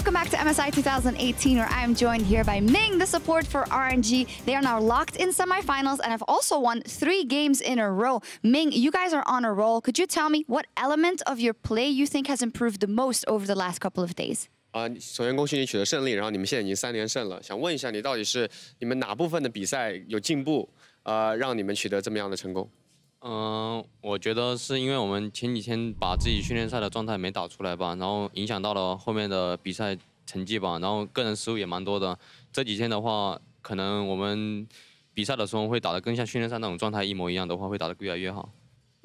Welcome back to MSI 2018, where I am joined here by Ming, the support for RNG. They are now locked in semifinals and have also won 3 games in a row. Ming, you guys are on a roll. Could you tell me what element of your play you think has improved the most over the last couple of days? 首先恭喜你取得胜利，然后你们现在已经3连胜了。想问一下，你到底是你们哪部分的比赛有进步，让你们取得这么样的成功？我觉得是因为我们前几天把自己训练赛的状态没打出来吧，然后影响到了后面的比赛成绩吧，然后个人失误也蛮多的。这几天的话，可能我们比赛的时候会打得更像训练赛那种状态一模一样的话，会打得越来越好。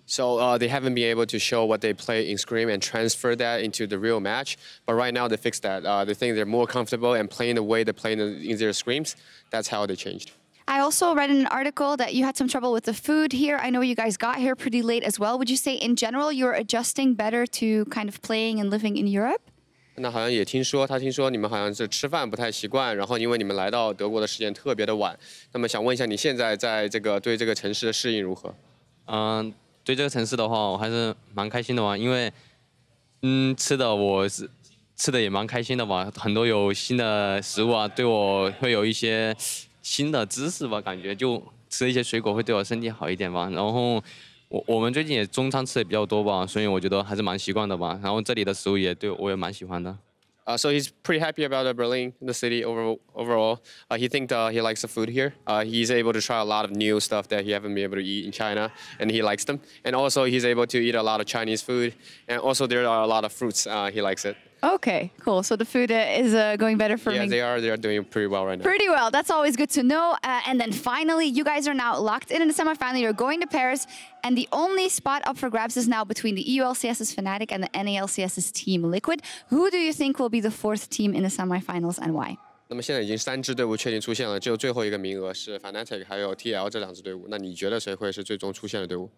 So they haven't been able to show what they play in Scrim and transfer that into the real match. But right now they fixed that. They think they're more comfortable and playing the way they play in their scrims. That's how they changed. I also read in an article that you had some trouble with the food here. I know you guys got here pretty late as well. Would you say in general you're adjusting better to kind of playing and living in Europe? 那好像也听说你们好像是吃饭不太习惯，然后因为你们来到德国的时间特别的晚，那么想问一下你现在在对这个城市的适应如何？对这个城市的话，我还是蛮开心的嘛，因为吃的也蛮开心的吧，很多有新的食物啊，对我会有一些新的知识吧，感觉就吃一些水果会对我身体好一点吧。然后我们最近也中餐吃的比较多吧，所以我觉得还是蛮习惯的吧。然后这里的食物也对我也蛮喜欢的。 So he's pretty happy about Berlin, the city overall. He thinks he likes the food here. He's able to try a lot of new stuff that he haven't been able to eat in China, and he likes them. And also he's able to eat a lot of Chinese food, and also there are a lot of fruits. He likes it. Okay, cool. So the food is going better for me. Yeah, they are doing pretty well right now. Pretty well. That's always good to know. And then finally, you guys are now locked in the semifinal. You're going to Paris, and the only spot up for grabs is now between the EULCS's Fnatic and the NALCS's Team Liquid. Who do you think will be the 4th team in the semifinals, and why? 那么现在已经3支队伍确定出现了，只有最后一个名额是 Fnatic 还有 TL 这2支队伍。那你觉得谁会是最终出现的队伍？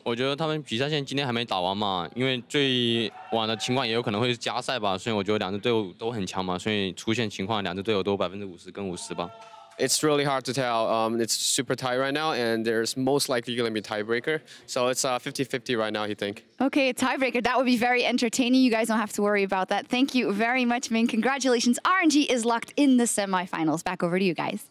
我觉得他们比赛线今天还没打完嘛，因为最晚的情况也有可能会是加赛吧，所以我觉得2支队伍都很强嘛，所以出现情况2支队伍都50%跟50%吧。It's really hard to tell. It's super tight right now, and there's most likely going to be a tiebreaker. So it's 50-50 right now, I think. Okay, tiebreaker. That would be very entertaining. You guys don't have to worry about that. Thank you very much, Ming. Congratulations. RNG is locked in the semifinals. Back over to you guys.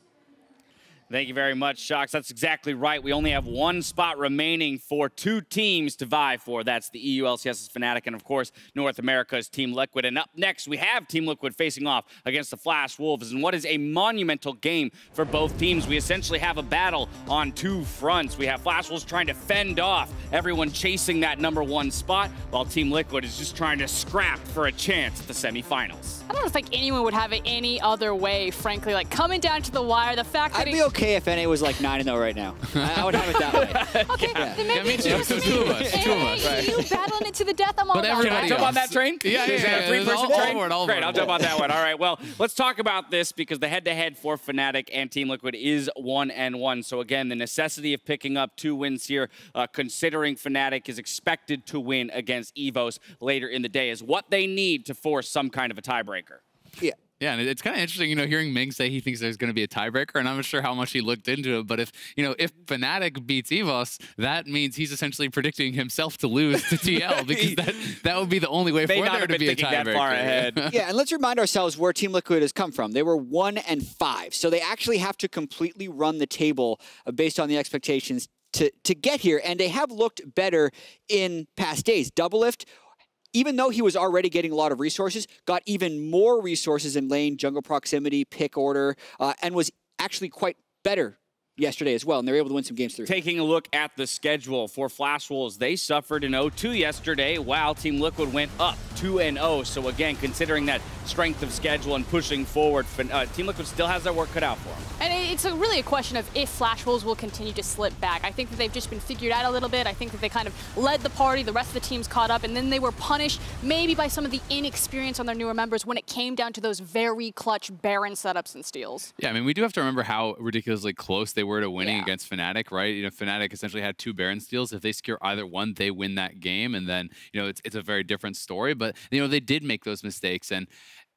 Thank you very much, Shox. That's exactly right. We only have 1 spot remaining for 2 teams to vie for. That's the EULCS's Fnatic and, of course, North America's Team Liquid. And up next, we have Team Liquid facing off against the Flash Wolves in what is a monumental game for both teams. We essentially have a battle on 2 fronts. We have Flash Wolves trying to fend off everyone chasing that #1 spot, while Team Liquid is just trying to scrap for a chance at the semifinals. I don't think anyone would have it any other way, frankly. Like, coming down to the wire, the fact that I'd be okay if NA was like 9-0 right now. I would have it that way. Okay, yeah. then maybe me too. So 2 of us. 2 of us. Right. You battling it to the death. I'm all But about everybody it. Jump on that train? Yeah, Is that a 3-person train? Great, I'll jump on that one. All right, well, let's talk about this because the head-to-head for Fnatic and Team Liquid is 1-1. So again, the necessity of picking up 2 wins here, considering Fnatic is expected to win against EVOS later in the day, is what they need to force some kind of a tiebreaker. Yeah. Yeah, and it's kind of interesting, hearing Ming say he thinks there's going to be a tiebreaker, and I'm not sure how much he looked into it, but if Fnatic beats EVOS, that means he's essentially predicting himself to lose to TL, because that would be the only way for there to be a tiebreaker. That far ahead. Yeah, and let's remind ourselves where Team Liquid has come from. They were 1-5, so they actually have to completely run the table based on the expectations to get here, and they have looked better in past days. Doublelift, even though he was already getting a lot of resources, got even more resources in lane, jungle proximity, pick order, and was actually quite better yesterday as well, and they were able to win some games through. Taking a look at the schedule for Flash Wolves, they suffered an 0-2 yesterday, while Team Liquid went up 2-0. So again, considering that strength of schedule and pushing forward, Team Liquid still has their work cut out for them. And it's really a question of if Flash Wolves will continue to slip back. I think that they've just been figured out a little bit. I think that they kind of led the party, the rest of the teams caught up, and then they were punished maybe by some of the inexperience on their newer members when it came down to those very clutch Baron setups and steals. Yeah, I mean, we do have to remember how ridiculously close they were to winning against Fnatic, right? Fnatic essentially had 2 Baron steals. If they secure either one, they win that game, and then, it's a very different story. But, they did make those mistakes, and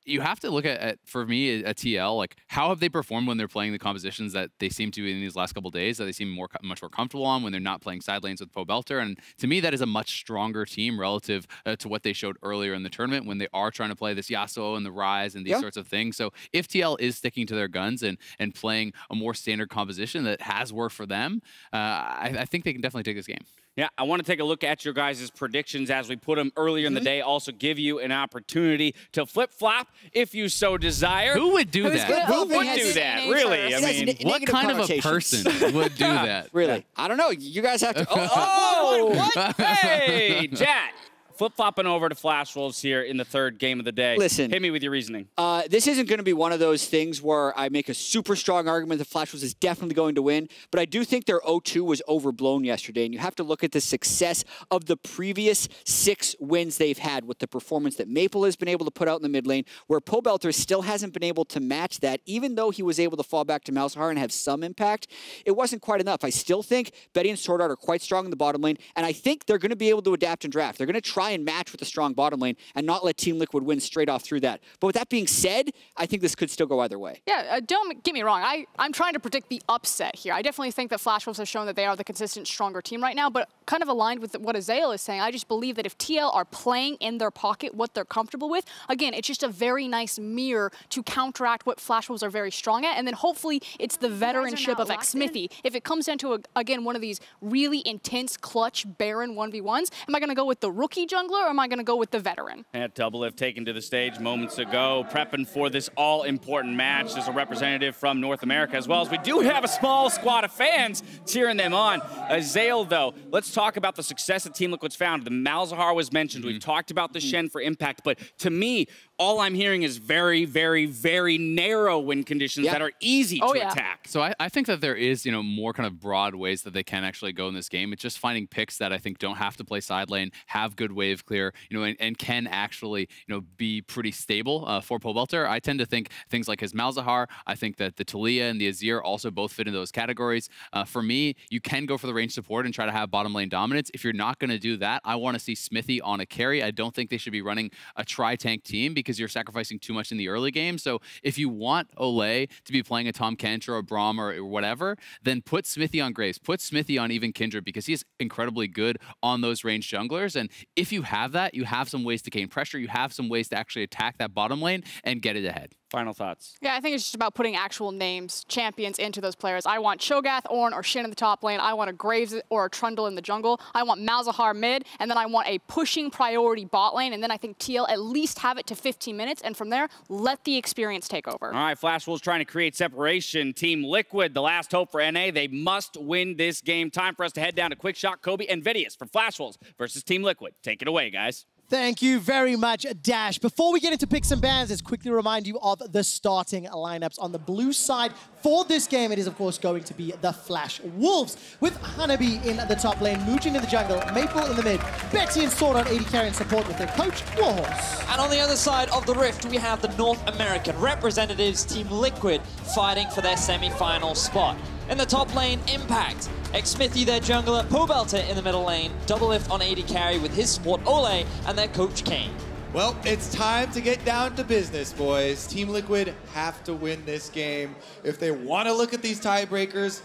you have to look at for me, at TL, like how have they performed when they're playing the compositions that they seem to in these last couple of days, that they seem much more comfortable on when they're not playing side lanes with Pobelter. And to me, that is a much stronger team relative to what they showed earlier in the tournament when they are trying to play this Yasuo and the Ryze and these sorts of things. So if TL is sticking to their guns and playing a more standard composition that has worked for them, I think they can definitely take this game. Yeah, I want to take a look at your guys' predictions as we put them earlier in the day. Also give you an opportunity to flip-flop if you so desire. Who would do that? Who would do that? Really? I mean, what kind of a person would do that? Really? I don't know. You guys have to... what? Hey, Jack. Flip-flopping over to Flash Wolves here in the third game of the day. Listen. Hit me with your reasoning. This isn't going to be one of those things where I make a super strong argument that Flash Wolves is definitely going to win, but I do think their 0-2 was overblown yesterday, and you have to look at the success of the previous 6 wins they've had with the performance that Maple has been able to put out in the mid lane, where Pobelter still hasn't been able to match that, even though he was able to fall back to Malzahar and have some impact. It wasn't quite enough. I still think Betty and SwordArt are quite strong in the bottom lane, and I think they're going to be able to adapt and draft. They're going to try and match with a strong bottom lane and not let Team Liquid win straight off through that. But with that being said, I think this could still go either way. Yeah, don't get me wrong. I'm trying to predict the upset here. I definitely think that Flash Wolves have shown that they are the consistent, stronger team right now, but kind of aligned with what Azael is saying. I just believe that if TL are playing in their pocket what they're comfortable with, again, it's just a very nice mirror to counteract what Flash Wolves are very strong at, and then hopefully it's the veteranship of Xmithie. If it comes down to, again, one of these really intense, clutch, Baron 1v1s, am I going to go with the rookie jungler, or am I going to go with the veteran? And Doublelift taken to the stage moments ago, prepping for this all-important match. There's a representative from North America, as well as we do have a small squad of fans cheering them on. Azael, though, let's talk about the success that Team Liquid's found. The Malzahar was mentioned. We've talked about the Shen for impact, but to me, all I'm hearing is very, very, very narrow win conditions that are easy to attack. So I think that there is, more kind of broad ways that they can actually go in this game. It's just finding picks that I think don't have to play side lane, have good wave clear, and can actually, be pretty stable for Pobelter. I tend to think things like his Malzahar. I think that the Talia and the Azir also both fit in those categories. For me, you can go for the range support and try to have bottom lane dominance. If you're not going to do that, I want to see Xmithie on a carry. I don't think they should be running a tri-tank team because you're sacrificing too much in the early game. So if you want Olleh to be playing a Tom Kench or a Braum or whatever, then put Xmithie on Graves. Put Xmithie on even Kindred because he's incredibly good on those ranged junglers. And if you have that, you have some ways to gain pressure. You have some ways to actually attack that bottom lane and get it ahead. Final thoughts. Yeah, I think it's just about putting actual names, champions into those players. I want Cho'Gath, Ornn, or Shin in the top lane. I want a Graves or a Trundle in the jungle. I want Malzahar mid, and then I want a pushing priority bot lane, and then I think TL at least have it to 15 minutes, and from there, let the experience take over. All right, Flash Wolves trying to create separation. Team Liquid, the last hope for NA. They must win this game. Time for us to head down to Quick Shot, Kobe, and Vidius for Flash Wolves versus Team Liquid. Take it away, guys. Thank you very much, Dash. Before we get into picks and bans, let's quickly remind you of the starting lineups. On the blue side for this game, it is, of course, going to be the Flash Wolves, with Hanabi in the top lane, Moojin in the jungle, Maple in the mid, Betty and SwordArt AD carry and support with their coach, Warhorse. And on the other side of the rift, we have the North American representatives, Team Liquid, fighting for their semi-final spot. In the top lane, Impact. Xmithie, their jungler, Pobelter in the middle lane, Doublelift on AD carry with his support Olleh, and their coach Kane. Well, it's time to get down to business, boys. Team Liquid have to win this game if they want to look at these tiebreakers,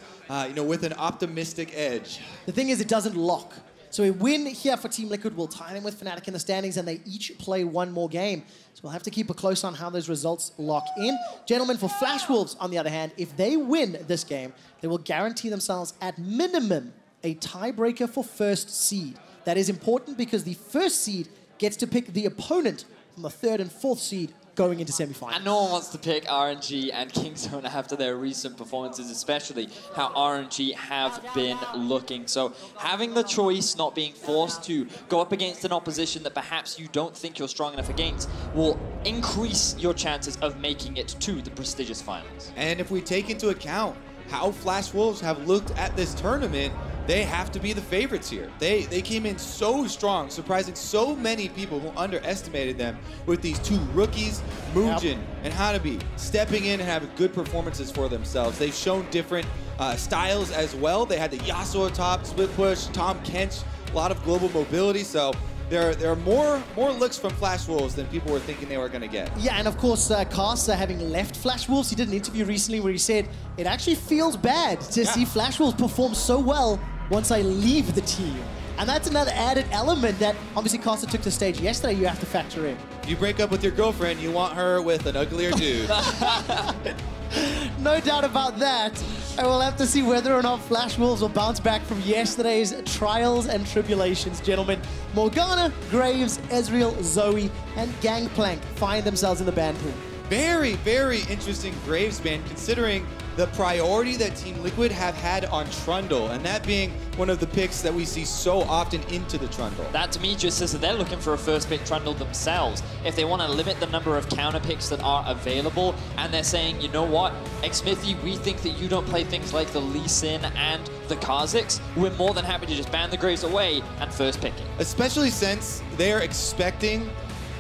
with an optimistic edge. The thing is, it doesn't lock. So a win here for Team Liquid will tie them with Fnatic in the standings, and they each play one more game. So we'll have to keep a close on how those results lock in. Gentlemen, for Flash Wolves, on the other hand, if they win this game, they will guarantee themselves, at minimum, a tiebreaker for first seed. That is important because the first seed gets to pick the opponent from the third and fourth seed going into semi-final. And no one wants to pick RNG and Kingzone after their recent performances, especially how RNG have been looking. So having the choice, not being forced to go up against an opposition that perhaps you don't think you're strong enough against, will increase your chances of making it to the prestigious finals. And if we take into account how Flash Wolves have looked at this tournament, they have to be the favorites here. They came in so strong, surprising so many people who underestimated them with these two rookies, Moojin and Hanabi, stepping in and having good performances for themselves. They've shown different styles as well. They had the Yasuo top, split push, Tom Kench, a lot of global mobility. So there are more looks from Flash Wolves than people were thinking they were going to get. Yeah, and of course, Kai'Sa having left Flash Wolves, he did an interview recently where he said, it actually feels bad to see Flash Wolves perform so well once I leave the team. And that's another added element that obviously Kai'Sa took to stage yesterday you have to factor in. If you break up with your girlfriend, you want her with an uglier dude. No doubt about that. And we'll have to see whether or not Flash Wolves will bounce back from yesterday's trials and tribulations, gentlemen. Morgana, Graves, Ezreal, Zoe, and Gangplank find themselves in the ban pool. Very, very interesting Graves ban, considering the priority that Team Liquid have had on Trundle, and that being one of the picks that we see so often into the Trundle. That to me just says that they're looking for a first pick Trundle themselves. If they want to limit the number of counter picks that are available, and they're saying, you know what, Xmithie, we think that you don't play things like the Lee Sin and the Kha'Zix, we're more than happy to just ban the Graves away and first pick it. Especially since they're expecting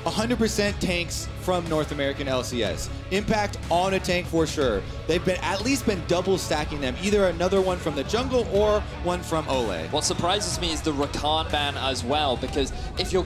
100% tanks from North American LCS. Impact on a tank for sure. They've been at least been double stacking them, either another one from the jungle or one from Olleh. What surprises me is the Rakan ban as well, because if you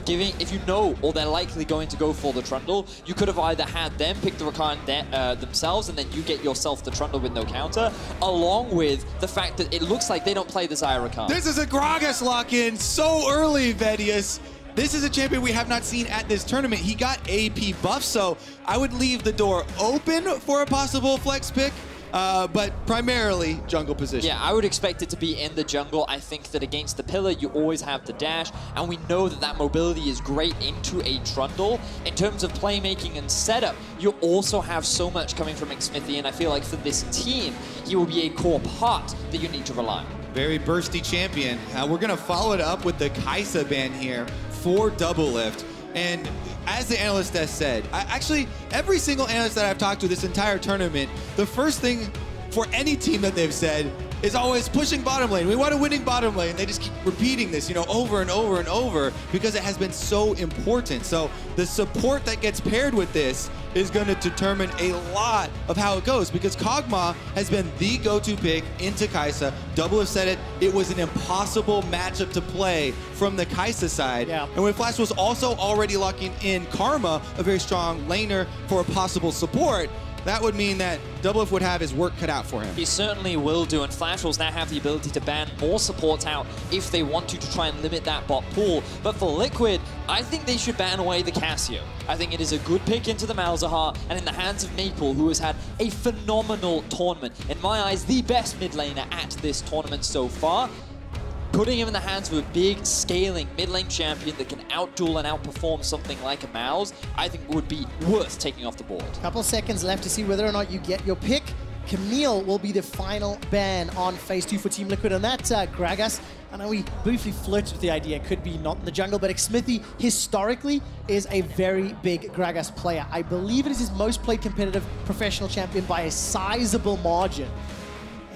know, or they're likely going to go for the Trundle, you could have either had them pick the Rakan themselves, and then you get yourself the Trundle with no counter, along with the fact that it looks like they don't play the Xayah Rakan. This is a Gragas lock-in so early, Vedius. This is a champion we have not seen at this tournament. He got AP buff, so I would leave the door open for a possible flex pick, but primarily jungle position. Yeah, I would expect it to be in the jungle. I think that against the pillar, you always have the dash, and we know that that mobility is great into a Trundle. In terms of playmaking and setup, you also have so much coming from Xmithie, and I feel like for this team, he will be a core part that you need to rely on. Very bursty champion. We're going to follow it up with the Kai'Sa ban here for Doublelift. And as the analyst has said, actually, every single analyst that I've talked to this entire tournament, the first thing for any team that they've said is always pushing bottom lane. We want a winning bottom lane. They just keep repeating this, you know, over and over and over because it has been so important. So the support that gets paired with this is going to determine a lot of how it goes, because Kog'Maw has been the go-to pick into Kai'Sa. Doublelift said it, it was an impossible matchup to play from the Kai'Sa side. Yeah. And when Flash was also already locking in Karma, a very strong laner for a possible support, that would mean that Doublelift would have his work cut out for him. He certainly will do, and Flash Wolves now have the ability to ban more supports out if they want to try and limit that bot pool. But for Liquid, I think they should ban away the Cassio. I think it is a good pick into the Malzahar, and in the hands of Maple, who has had a phenomenal tournament. In my eyes, the best mid laner at this tournament so far. Putting him in the hands of a big, scaling mid-lane champion that can outduel and outperform something like a Malz, I think would be worth taking off the board. Couple seconds left to see whether or not you get your pick. Camille will be the final ban on Phase 2 for Team Liquid, and that's Gragas. I know we briefly flirted with the idea, it could be not in the jungle, but Xmithie historically is a very big Gragas player. I believe it is his most played competitive professional champion by a sizable margin.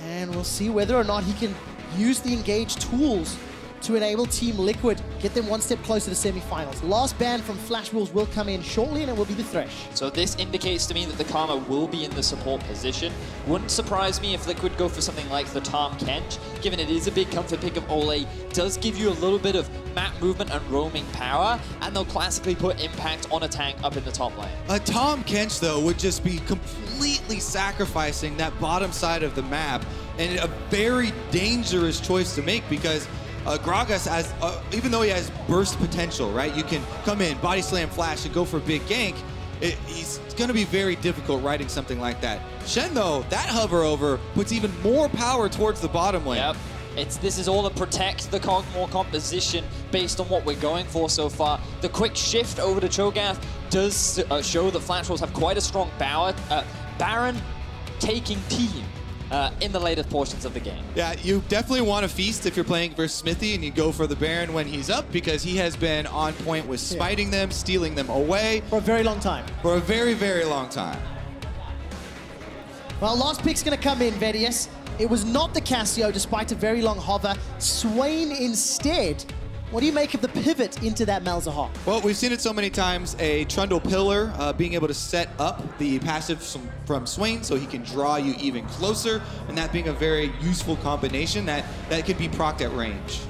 And we'll see whether or not he can use the engage tools to enable Team Liquid, get them one step closer to semifinals. Last ban from Flash Wolves will come in shortly, and it will be the Thresh. So this indicates to me that the Karma will be in the support position. Wouldn't surprise me if Liquid go for something like the Tahm Kench, given it is a big comfort pick of Olleh, does give you a little bit of map movement and roaming power, and they'll classically put impact on a tank up in the top lane. A Tahm Kench, though, would just be completely sacrificing that bottom side of the map, and a very dangerous choice to make, because Gragas, has, even though he has burst potential, right? You can come in, body slam, flash, and go for a big gank. He's going to be very difficult riding something like that. Shen, though, that hover over puts even more power towards the bottom lane. Yep. This is all to protect the Kog'Maw composition based on what we're going for so far. The quick shift over to Cho'Gath does show that Flash Wolves have quite a strong Baron taking team in the later portions of the game. Yeah, you definitely want to feast if you're playing versus Xmithie, and you go for the Baron when he's up, because he has been on point with spiting them, stealing them away. For a very long time. For a very, very long time. Well, last pick's going to come in, Vedius. It was not the Cassio, despite a very long hover. Swain instead. What do you make of the pivot into that Malzahar? Well, we've seen it so many times, a Trundle pillar being able to set up the passive from Swain so he can draw you even closer, and that being a very useful combination that can be procced at range.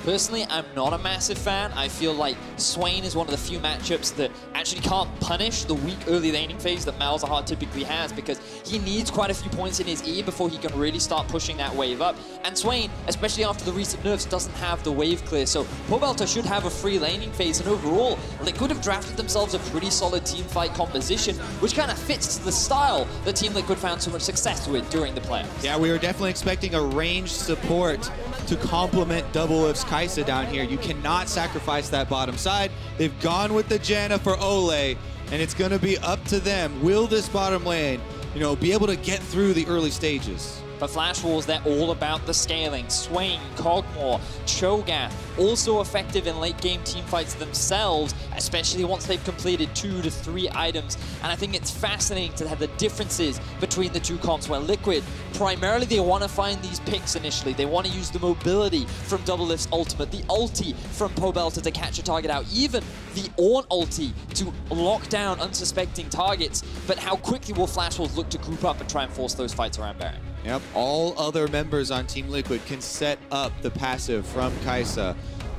Personally, I'm not a massive fan. I feel like Swain is one of the few matchups that actually can't punish the weak early laning phase that Malzahar typically has, because he needs quite a few points in his E before he can really start pushing that wave up. And Swain, especially after the recent nerfs, doesn't have the wave clear. So Pobelter should have a free laning phase, and overall, Liquid have drafted themselves a pretty solid team fight composition, which kind of fits to the style that Team Liquid found so much success with during the playoffs. Yeah, we were definitely expecting a ranged support to complement Doublelift's Kai'Sa down here. You cannot sacrifice that bottom side. They've gone with the Janna for Olleh, and it's going to be up to them. Will this bottom lane, you know, be able to get through the early stages? For Flash Wolves, they're all about the scaling. Swain, Kog'Maw, Cho'Gath, also effective in late game team fights themselves, especially once they've completed 2 to 3 items. And I think it's fascinating to have the differences between the two comps, where Liquid, primarily they want to find these picks initially. They want to use the mobility from Doublelift's ultimate, the ulti from Pobelter to catch a target out, even the Ornn ulti to lock down unsuspecting targets. But how quickly will Flash Wolves look to group up and try and force those fights around Baron? Yep, all other members on Team Liquid can set up the passive from Kai'Sa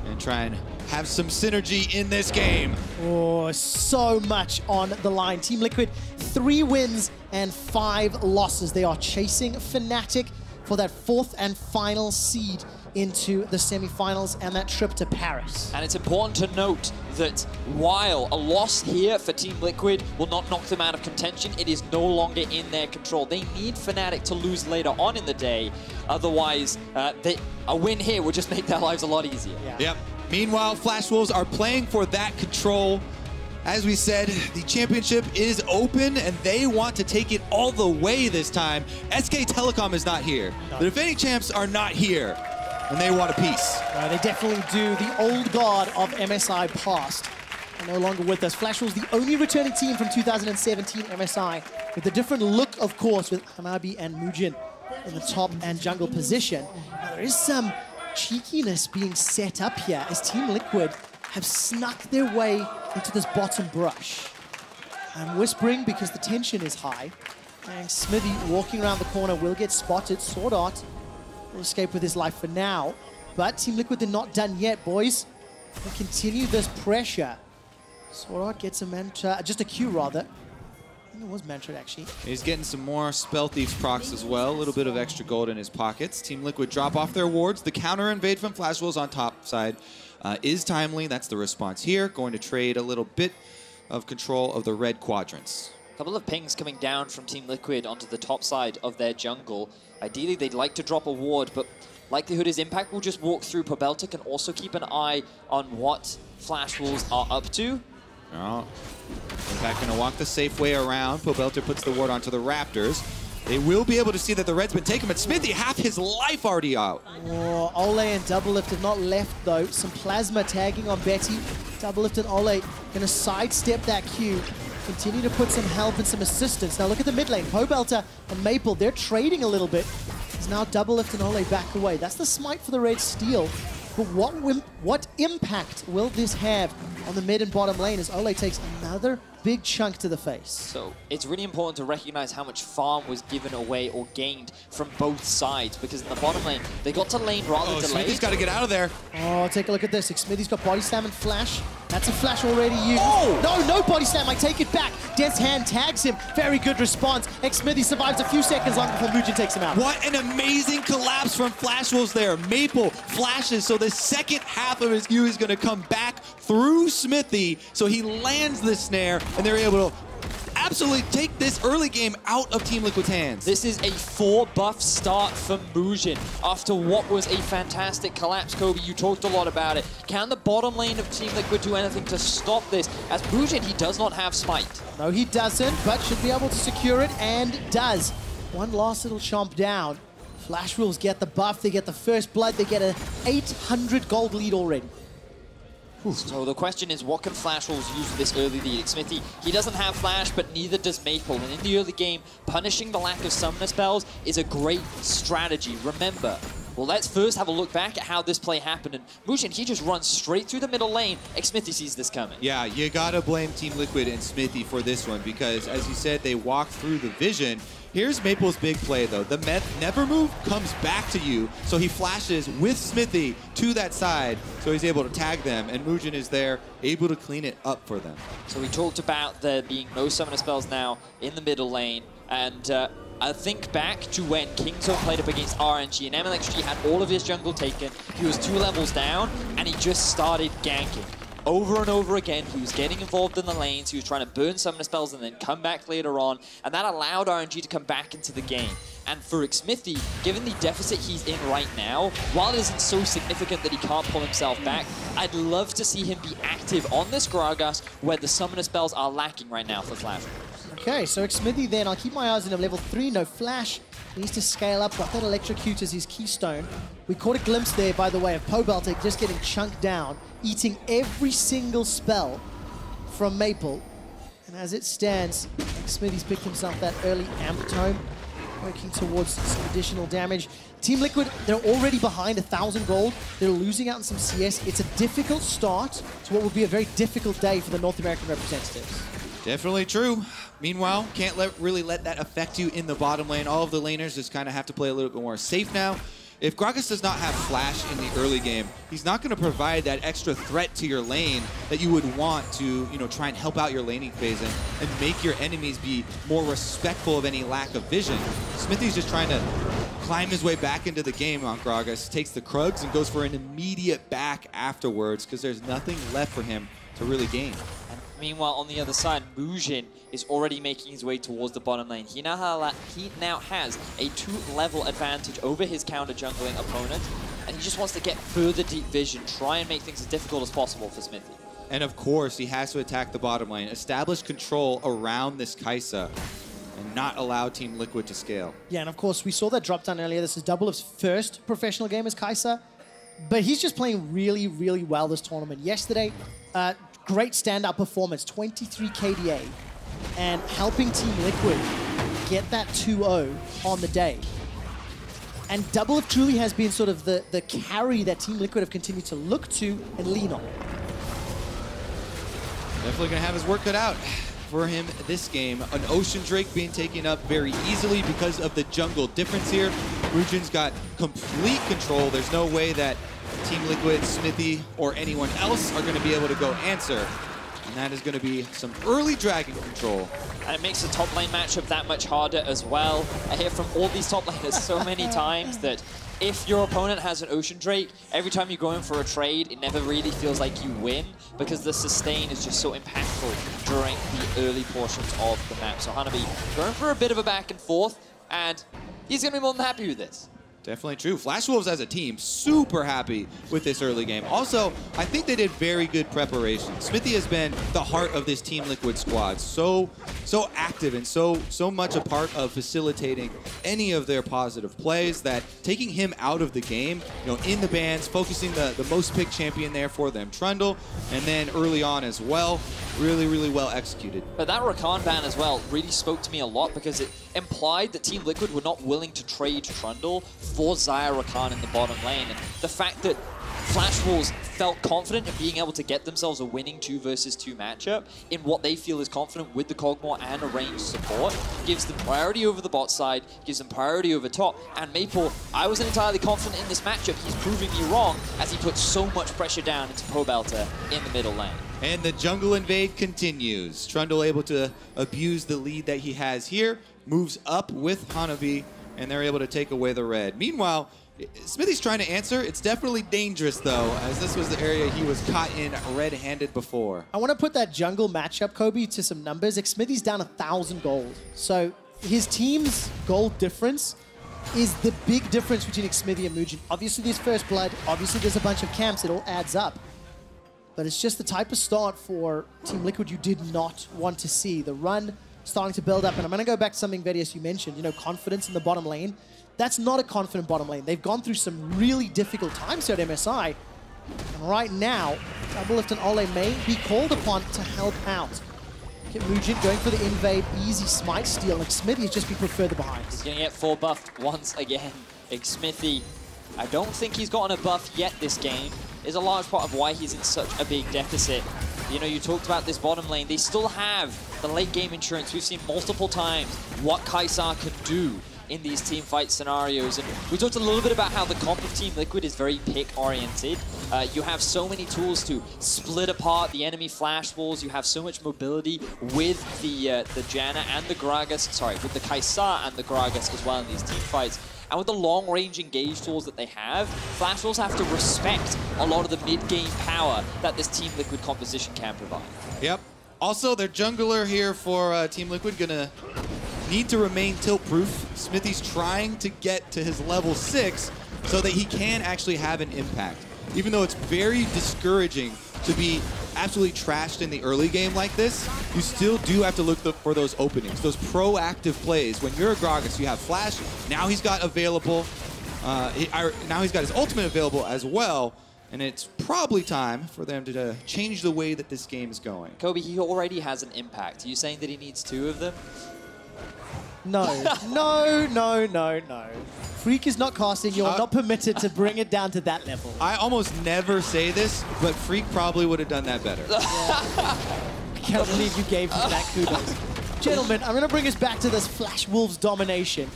and try and have some synergy in this game. Oh, so much on the line. Team Liquid, 3 wins and 5 losses. They are chasing Fnatic for that 4th and final seed into the semifinals and that trip to Paris. And it's important to note that while a loss here for Team Liquid will not knock them out of contention, it is no longer in their control. They need Fnatic to lose later on in the day. Otherwise, a win here will just make their lives a lot easier. Yeah. Yep. Meanwhile, Flash Wolves are playing for that control. As we said, the championship is open, and they want to take it all the way this time. SK Telecom is not here. The defending champs are not here, and they want a piece. They definitely do. The old guard of MSI past are no longer with us. Flash Wolves, the only returning team from 2017 MSI, with a different look, of course, with Hanabi and Moojin in the top and jungle position. Now, there is some cheekiness being set up here as Team Liquid have snuck their way into this bottom brush. I'm whispering because the tension is high. And Xmithie walking around the corner will get spotted. SwordArt will escape with his life for now. But Team Liquid, they're not done yet, boys. They continue this pressure. SwordArt gets a mantra, just a Q rather. I think it was mantra actually. He's getting some more Spell Thieves procs as well. A little bit of extra gold in his pockets. Team Liquid drop off their wards. The counter invade from Flash Wolves on top side is timely. That's the response here. Going to trade a little bit of control of the red quadrants. A couple of pings coming down from Team Liquid onto the top side of their jungle. Ideally, they'd like to drop a ward, but likelihood is Impact will just walk through. Pobelter can also keep an eye on what Flash Wolves are up to. Oh, Impact going to walk the safe way around. Pobelter puts the ward onto the Raptors. They will be able to see that the red's been taken, but Xmithie, half his life already out. Oh, Olleh and Doublelift have not left, though. Some plasma tagging on Betty. Doublelift and Olleh going to sidestep that Q. Continue to put some help and some assistance. Now look at the mid lane. Pobelter and Maple, they're trading a little bit. It's now Doublelift and Olleh back away. That's the smite for the red steal. But what impact will this have on the mid and bottom lane as Olleh takes another big chunk to the face? So it's really important to recognize how much farm was given away or gained from both sides, because in the bottom lane, they got to lane rather delayed. Xmithie's got to get out of there. Oh, take a look at this. Xmithie's got body slam and flash. That's a flash already used. Oh! No body slam. I take it back. Death's Hand tags him. Very good response. Xmithie survives a few seconds longer before Moojin takes him out. What an amazing collapse from Flash Wolves there. Maple flashes, so the second half of his Q is going to come back through Xmithie, so he lands the snare, and they're able to absolutely take this early game out of Team Liquid's hands. This is a 4-buff start for Moojin after what was a fantastic collapse. Kobe, you talked a lot about it. Can the bottom lane of Team Liquid do anything to stop this? As Moojin, he does not have smite. No, he doesn't, but should be able to secure it, and does. One last little chomp down. Flash Wolves get the buff, they get the first blood, they get a 800 gold lead already. So the question is, what can Flash Wolves use with this early lead? Xmithie, he doesn't have Flash, but neither does Maple. And in the early game, punishing the lack of summoner spells is a great strategy. Remember, well, let's first have a look back at how this play happened. And Moojin, he just runs straight through the middle lane. Xmithie sees this coming. Yeah, you got to blame Team Liquid and Xmithie for this one, because as you said, they walked through the vision. Here's Maple's big play, though. The never move comes back to you, so he flashes with Xmithie to that side, so he's able to tag them, and Moojin is there, able to clean it up for them. So we talked about there being no summoner spells now in the middle lane, and I think back to when Kingzone played up against RNG, and MLXG had all of his jungle taken, he was 2 levels down, and he just started ganking. Over and over again, he was getting involved in the lanes, he was trying to burn summoner spells and then come back later on, and that allowed RNG to come back into the game. And for Xmithie, given the deficit he's in right now, while it isn't so significant that he can't pull himself back, I'd love to see him be active on this Gragas where the summoner spells are lacking right now for Flash. Okay, so Xmithie then, I'll keep my eyes on him. Level 3, no flash. He needs to scale up, got that electrocute as his keystone. We caught a glimpse there, by the way, of Pobelter just getting chunked down, eating every single spell from Maple. And as it stands, Xmithie's picked himself that early Amp Tome, working towards some additional damage. Team Liquid, they're already behind 1,000 gold. They're losing out on some CS. It's a difficult start to what will be a very difficult day for the North American representatives. Definitely true. Meanwhile, can't really let that affect you in the bottom lane. All of the laners just kind of have to play a little bit more safe now. If Gragas does not have flash in the early game, he's not going to provide that extra threat to your lane that you would want to, try and help out your laning phase and make your enemies be more respectful of any lack of vision. Xmithie's just trying to climb his way back into the game on Gragas, takes the Krugs and goes for an immediate back afterwards because there's nothing left for him to really gain. Meanwhile, on the other side, Moojin is already making his way towards the bottom lane. He now has a 2-level advantage over his counter jungling opponent, and he just wants to get further deep vision, try and make things as difficult as possible for Xmithie. And of course, he has to attack the bottom lane, establish control around this Kai'Sa, and not allow Team Liquid to scale. Yeah, and of course, we saw that drop down earlier. This is Doublelift's first professional game as Kai'Sa, but he's just playing really, really well this tournament. Yesterday, great standout performance, 23 KDA, and helping Team Liquid get that 2-0 on the day. And Doublelift truly has been sort of the carry that Team Liquid have continued to look to and lean on. Definitely going to have his work cut out for him this game. An Ocean Drake being taken up very easily because of the jungle difference here. Moojin's got complete control. There's no way that Team Liquid, Xmithie, or anyone else are going to be able to go answer. And that is going to be some early dragon control. And it makes the top lane matchup that much harder as well. I hear from all these top laners so many times that if your opponent has an Ocean Drake, every time you go in for a trade, it never really feels like you win because the sustain is just so impactful during the early portions of the map. So Hanabi going for a bit of a back and forth, and he's going to be more than happy with this. Definitely true. Flash Wolves as a team, super happy with this early game. Also, I think they did very good preparation. Xmithie has been the heart of this Team Liquid squad. So active and so much a part of facilitating any of their positive plays that taking him out of the game, in the bans, focusing the most picked champion there for them, Trundle, and then early on as well, really well executed. But that Rakan ban as well really spoke to me a lot because it implied that Team Liquid were not willing to trade Trundle for Xayah Rakan in the bottom lane. And the fact that Flash Wolves felt confident in being able to get themselves a winning 2 versus 2 matchup in what they feel is confident with the Kog'Maw and a ranged support gives them priority over the bot side, gives them priority over top. And Maple, I wasn't entirely confident in this matchup. He's proving me wrong as he puts so much pressure down into Pobelter in the middle lane. And the jungle invade continues. Trundle able to abuse the lead that he has here, moves up with Hanabi, and they're able to take away the red. Meanwhile, Xmithie's trying to answer. It's definitely dangerous, though, as this was the area he was caught in red-handed before. I want to put that jungle matchup, Kobe, to some numbers. Xmithie's down 1,000 gold. So his team's gold difference is the big difference between Xmithie and Moojin. Obviously, there's First Blood. Obviously, there's a bunch of camps. It all adds up. But it's just the type of start for Team Liquid you did not want to see. The run starting to build up. And I'm going to go back to something, Vedius, you mentioned, confidence in the bottom lane. That's not a confident bottom lane. They've gone through some really difficult times here at MSI. And right now, Doublelift and Olleh may be called upon to help out. Okay, Moojin going for the invade, easy smite steal. Like Xmithie has just been put further behind. He's going to get 4 buffed once again. Xmithie, I don't think he's gotten a buff yet this game. Is a large part of why he's in such a big deficit. You talked about this bottom lane. They still have the late game insurance. We've seen multiple times what Kai'Sa can do in these team fight scenarios. And we talked a little bit about how the comp of Team Liquid is very pick-oriented. You have so many tools to split apart the enemy flash walls. You have so much mobility with the Janna and the Gragas, sorry, with the Kai'Sa and the Gragas as well in these team fights. And with the long-range engage tools that they have, Flash Wolves have to respect a lot of the mid-game power that this Team Liquid composition can provide. Yep. Also, their jungler here for Team Liquid gonna need to remain tilt-proof. Xmithie's trying to get to his level 6 so that he can actually have an impact. Even though it's very discouraging to be absolutely trashed in the early game like this, you still do have to look for those openings, those proactive plays. When you're a Gragas, you have Flash. Now he's got available, now he's got his ultimate available as well. And it's probably time for them to change the way that this game is going. Kobe, he already has an impact. Are you saying that he needs 2 of them? No, no. Freak is not casting. You're not permitted to bring it down to that level. I almost never say this, but Freak probably would have done that better. I can't believe you gave him that kudos. Gentlemen, I'm going to bring us back to this Flash Wolves domination.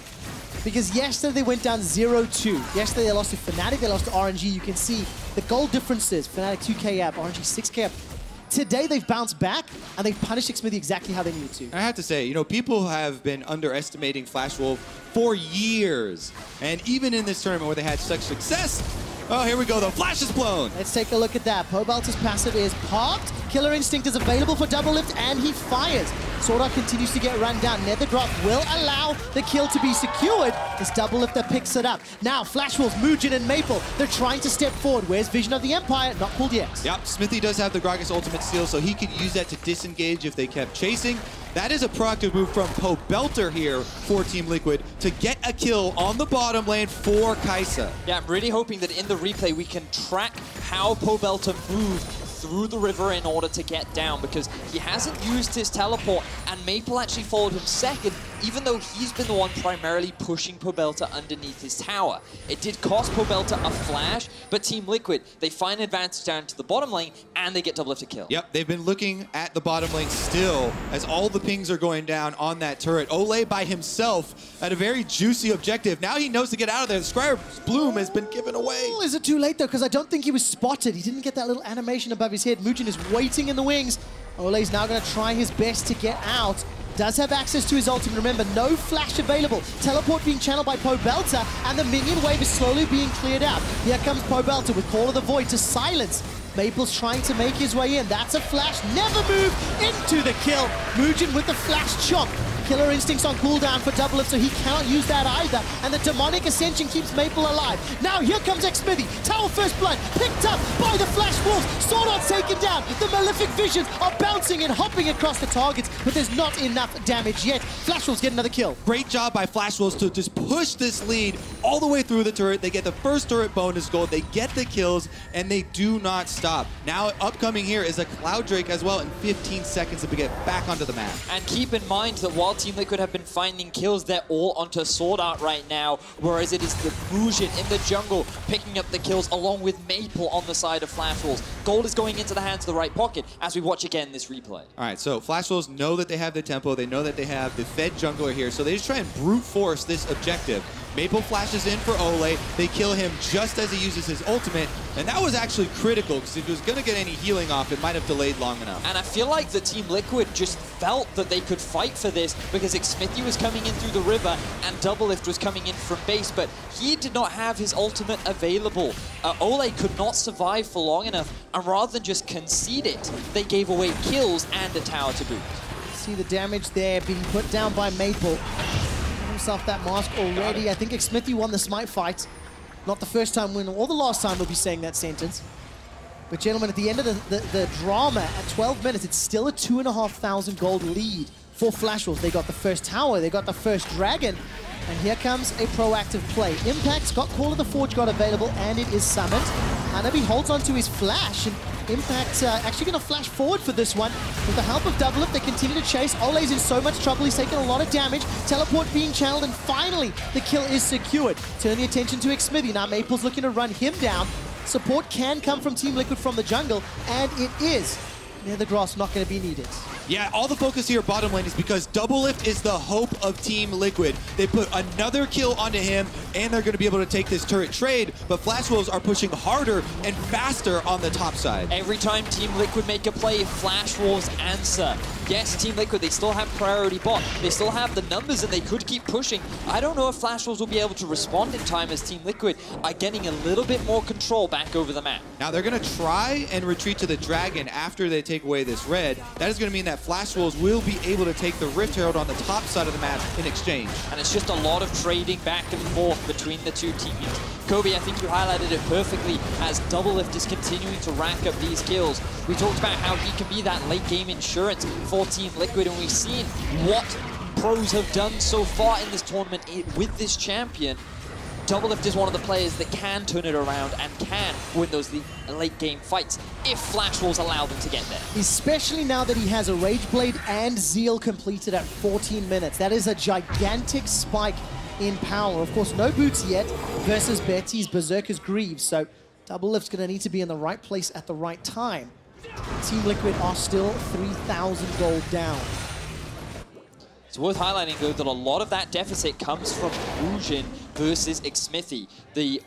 Because yesterday they went down 0-2. Yesterday they lost to Fnatic, they lost to RNG. You can see the goal differences. Fnatic 2k up, RNG 6k up. Today they've bounced back and they've punished Xmithie exactly how they needed to. I have to say, you know, people have been underestimating Flash Wolf for years. And even in this tournament where they had such success, oh, here we go, the flash is blown. Let's take a look at that. Pobelter's passive is parked. Killer Instinct is available for Doublelift, and he fires. SwordArt continues to get run down. Nethergraph will allow the kill to be secured. It's Doublelift that picks it up. Now, Flash Wolves, Moojin, and Maple, they're trying to step forward. Where's Vision of the Empire? Not pulled yet. Yep, Xmithie does have the Gragas ultimate steal, so he could use that to disengage if they kept chasing. That is a proactive move from Pobelter here for Team Liquid to get a kill on the bottom lane for Kai'Sa. Yeah, I'm really hoping that in the replay we can track how Pobelter moved through the river in order to get down, because he hasn't used his teleport, and Maple actually followed him second, even though he's been the one primarily pushing Pobelter underneath his tower. It did cost Pobelter a flash, but Team Liquid, they find an advantage down to the bottom lane, and they get Doublelift a kill. Yep, they've been looking at the bottom lane still as all the pings are going down on that turret. Olleh by himself at a very juicy objective. Now he knows to get out of there. The Scryer's Bloom has been given away. Oh, is it too late, though? Because I don't think he was spotted. He didn't get that little animation above his head. Moojin is waiting in the wings. Olleh's now going to try his best to get out. Does have access to his ultimate. Remember, no flash available. Teleport being channeled by Pobelter, and the minion wave is slowly being cleared out. Here comes Pobelter with Call of the Void to silence. Maple's trying to make his way in. That's a flash. Never move into the kill. Moojin with the flash chop. Killer Instinct's on cooldown for Doublelift, so he cannot use that either. And the Demonic Ascension keeps Maple alive. Now here comes Xmithie. Tower First Blood picked up by the Flash Wolves. SwordArt taken down. The Malefic Visions are bouncing and hopping across the targets, but there's not enough damage yet. Flash Wolves get another kill. Great job by Flash Wolves to just push this lead all the way through the turret. They get the first turret bonus gold. They get the kills, and they do not stop. Now upcoming here is a Cloud Drake as well in 15 seconds to get back onto the map. And keep in mind that while Team Liquid have been finding kills, they're all onto SwordArt right now, whereas it is the Moojin in the jungle picking up the kills along with Maple on the side of Flash Wolves. Gold is going into the hands of the right pocket as we watch again this replay. All right, so Flash Wolves know that they have the tempo, they know that they have the fed jungler here, so they just try and brute force this objective. Maple flashes in for Olleh. They kill him just as he uses his ultimate, and that was actually critical, because if he was going to get any healing off, it might have delayed long enough. And I feel like the Team Liquid just felt that they could fight for this, because Xmithie was coming in through the river and Doublelift was coming in from base, but he did not have his ultimate available. Olleh could not survive for long enough, and rather than just concede it, they gave away kills and a tower to boot. See the damage there being put down by Maple. Himself that mask already. I think Xmithie won the Smite fight. Not the first time win, or the last time we'll be saying that sentence. But gentlemen, at the end of the drama, at 12 minutes, it's still a 2,500 gold lead for Flash Wolves. They got the first tower, they got the first dragon, and here comes a proactive play. Impact's got Call of the Forge God available, and it is summoned. Hanabi holds onto his flash, and Impact's actually going to flash forward for this one. With the help of Doublelift, they continue to chase. Olleh's in so much trouble, he's taken a lot of damage. Teleport being channeled, and finally, the kill is secured. Turn the attention to Xmithie. Now Maple's looking to run him down. Support can come from Team Liquid from the jungle, and it is. Nethergrass not going to be needed. Yeah, all the focus here bottom lane is because Doublelift is the hope of Team Liquid. They put another kill onto him, and they're going to be able to take this turret trade, but Flash Wolves are pushing harder and faster on the top side. Every time Team Liquid make a play, Flash Wolves answer. Yes, Team Liquid, they still have priority bot. They still have the numbers, and they could keep pushing. I don't know if Flash Wolves will be able to respond in time as Team Liquid are getting a little bit more control back over the map. Now they're going to try and retreat to the Dragon after they take away this red. That is going to mean that Flash Wolves will be able to take the Rift Herald on the top side of the map in exchange. And it's just a lot of trading back and forth between the two teams. Kobe, I think you highlighted it perfectly as Doublelift is continuing to rack up these kills. We talked about how he can be that late game insurance for Team Liquid, and we've seen what pros have done so far in this tournament with this champion. Doublelift is one of the players that can turn it around and can win those late game fights if Flash Wolves allow them to get there. Especially now that he has a Rage Blade and Zeal completed at 14 minutes. That is a gigantic spike in power. Of course, no boots yet versus Betty's Berserker's Greaves, so Doublelift's going to need to be in the right place at the right time. Team Liquid are still 3,000 gold down. It's worth highlighting, though, that a lot of that deficit comes from Moojin versus Xmithie. He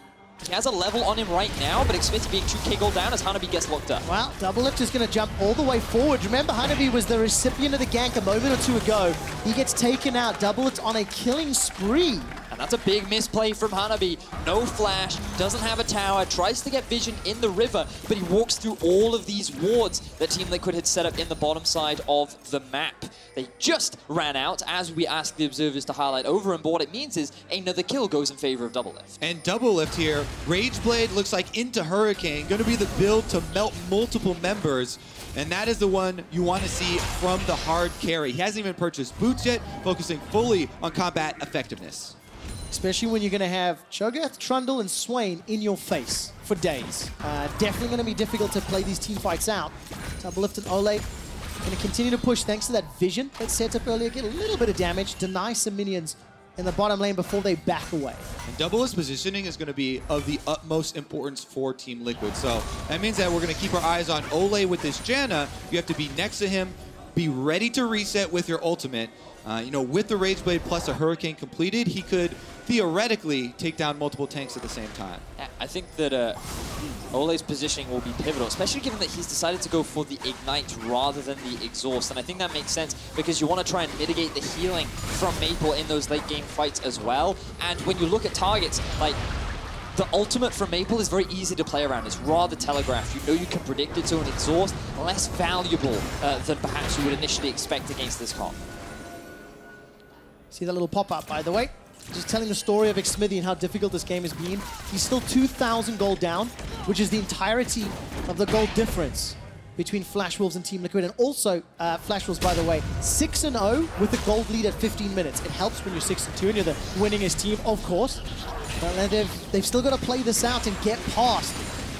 has a level on him right now, but Xmithie being 2k gold down as Hanabi gets locked up. Well, Doublelift is going to jump all the way forward. Remember, Hanabi was the recipient of the gank a moment or two ago. He gets taken out. Doublelift on a killing spree. And that's a big misplay from Hanabi. No flash, doesn't have a tower, tries to get vision in the river, but he walks through all of these wards that Team Liquid had set up in the bottom side of the map. They just ran out, as we asked the observers to highlight over, and what it means is another kill goes in favor of Doublelift. And Doublelift here, Rage Blade looks like into Hurricane, going to be the build to melt multiple members. And that is the one you want to see from the hard carry. He hasn't even purchased boots yet, focusing fully on combat effectiveness. Especially when you're going to have Cho'Gath, Trundle, and Swain in your face for days. Definitely going to be difficult to play these team fights out. Doublelift and Olleh going to continue to push thanks to that vision that's set up earlier. Get a little bit of damage, deny some minions in the bottom lane before they back away. And Doublelift's positioning is going to be of the utmost importance for Team Liquid. So that means that we're going to keep our eyes on Olleh with this Janna. You have to be next to him, be ready to reset with your ultimate. You know, with the Rage Blade plus a Hurricane completed, he could theoretically take down multiple tanks at the same time. I think that Olleh's positioning will be pivotal, especially given that he's decided to go for the Ignite rather than the Exhaust. And I think that makes sense because you want to try and mitigate the healing from Maple in those late game fights as well. And when you look at targets, like, the ultimate from Maple is very easy to play around. It's rather telegraphed. You know you can predict it, so an Exhaust less valuable than perhaps you would initially expect against this comp. See that little pop-up, by the way? Just telling the story of Xmithie and how difficult this game has been. He's still 2,000 gold down, which is the entirety of the gold difference between Flash Wolves and Team Liquid. And also, Flash Wolves, by the way, 6-0 with the gold lead at 15 minutes. It helps when you're 6-2 and you're the winningest team, of course. But they've still got to play this out and get past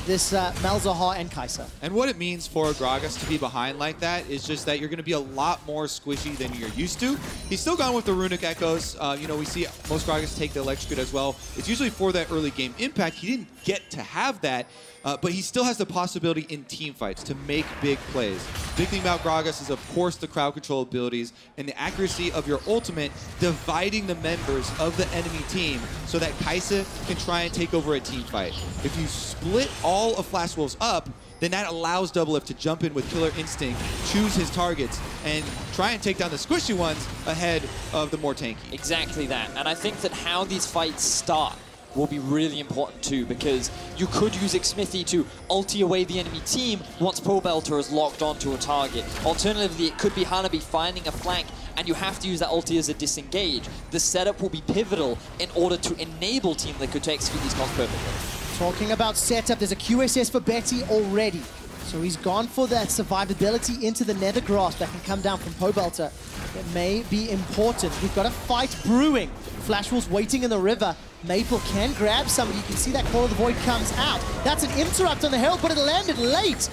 this Malzahar and Kai'Sa. And what it means for Gragas to be behind like that is just that you're going to be a lot more squishy than you're used to. He's still gone with the Runic Echoes. You know, we see most Gragas take the Electrocute as well. It's usually for that early game impact. He didn't get to have that, but he still has the possibility in team fights to make big plays. Big thing about Gragas is, of course, the crowd control abilities and the accuracy of your ultimate dividing the members of the enemy team so that Kai'Sa can try and take over a team fight. If you split all of Flash Wolves up, then that allows Doublelift to jump in with Killer Instinct, choose his targets, and try and take down the squishy ones ahead of the more tanky. Exactly that. And I think that how these fights start will be really important too, because you could use Xmithie to ulti away the enemy team once Pobelter is locked onto a target. Alternatively, it could be Hanabi finding a flank and you have to use that ulti as a disengage. The setup will be pivotal in order to enable Team Liquid to execute these comps perfectly. Talking about setup, there's a QSS for Betty already. So he's gone for that survivability into the Nether Grasp that can come down from Pobelter. It may be important. We've got a fight brewing. Flash Wolves waiting in the river. Maple can grab somebody. You can see that Core of the Void comes out. That's an interrupt on the Herald, but it landed late.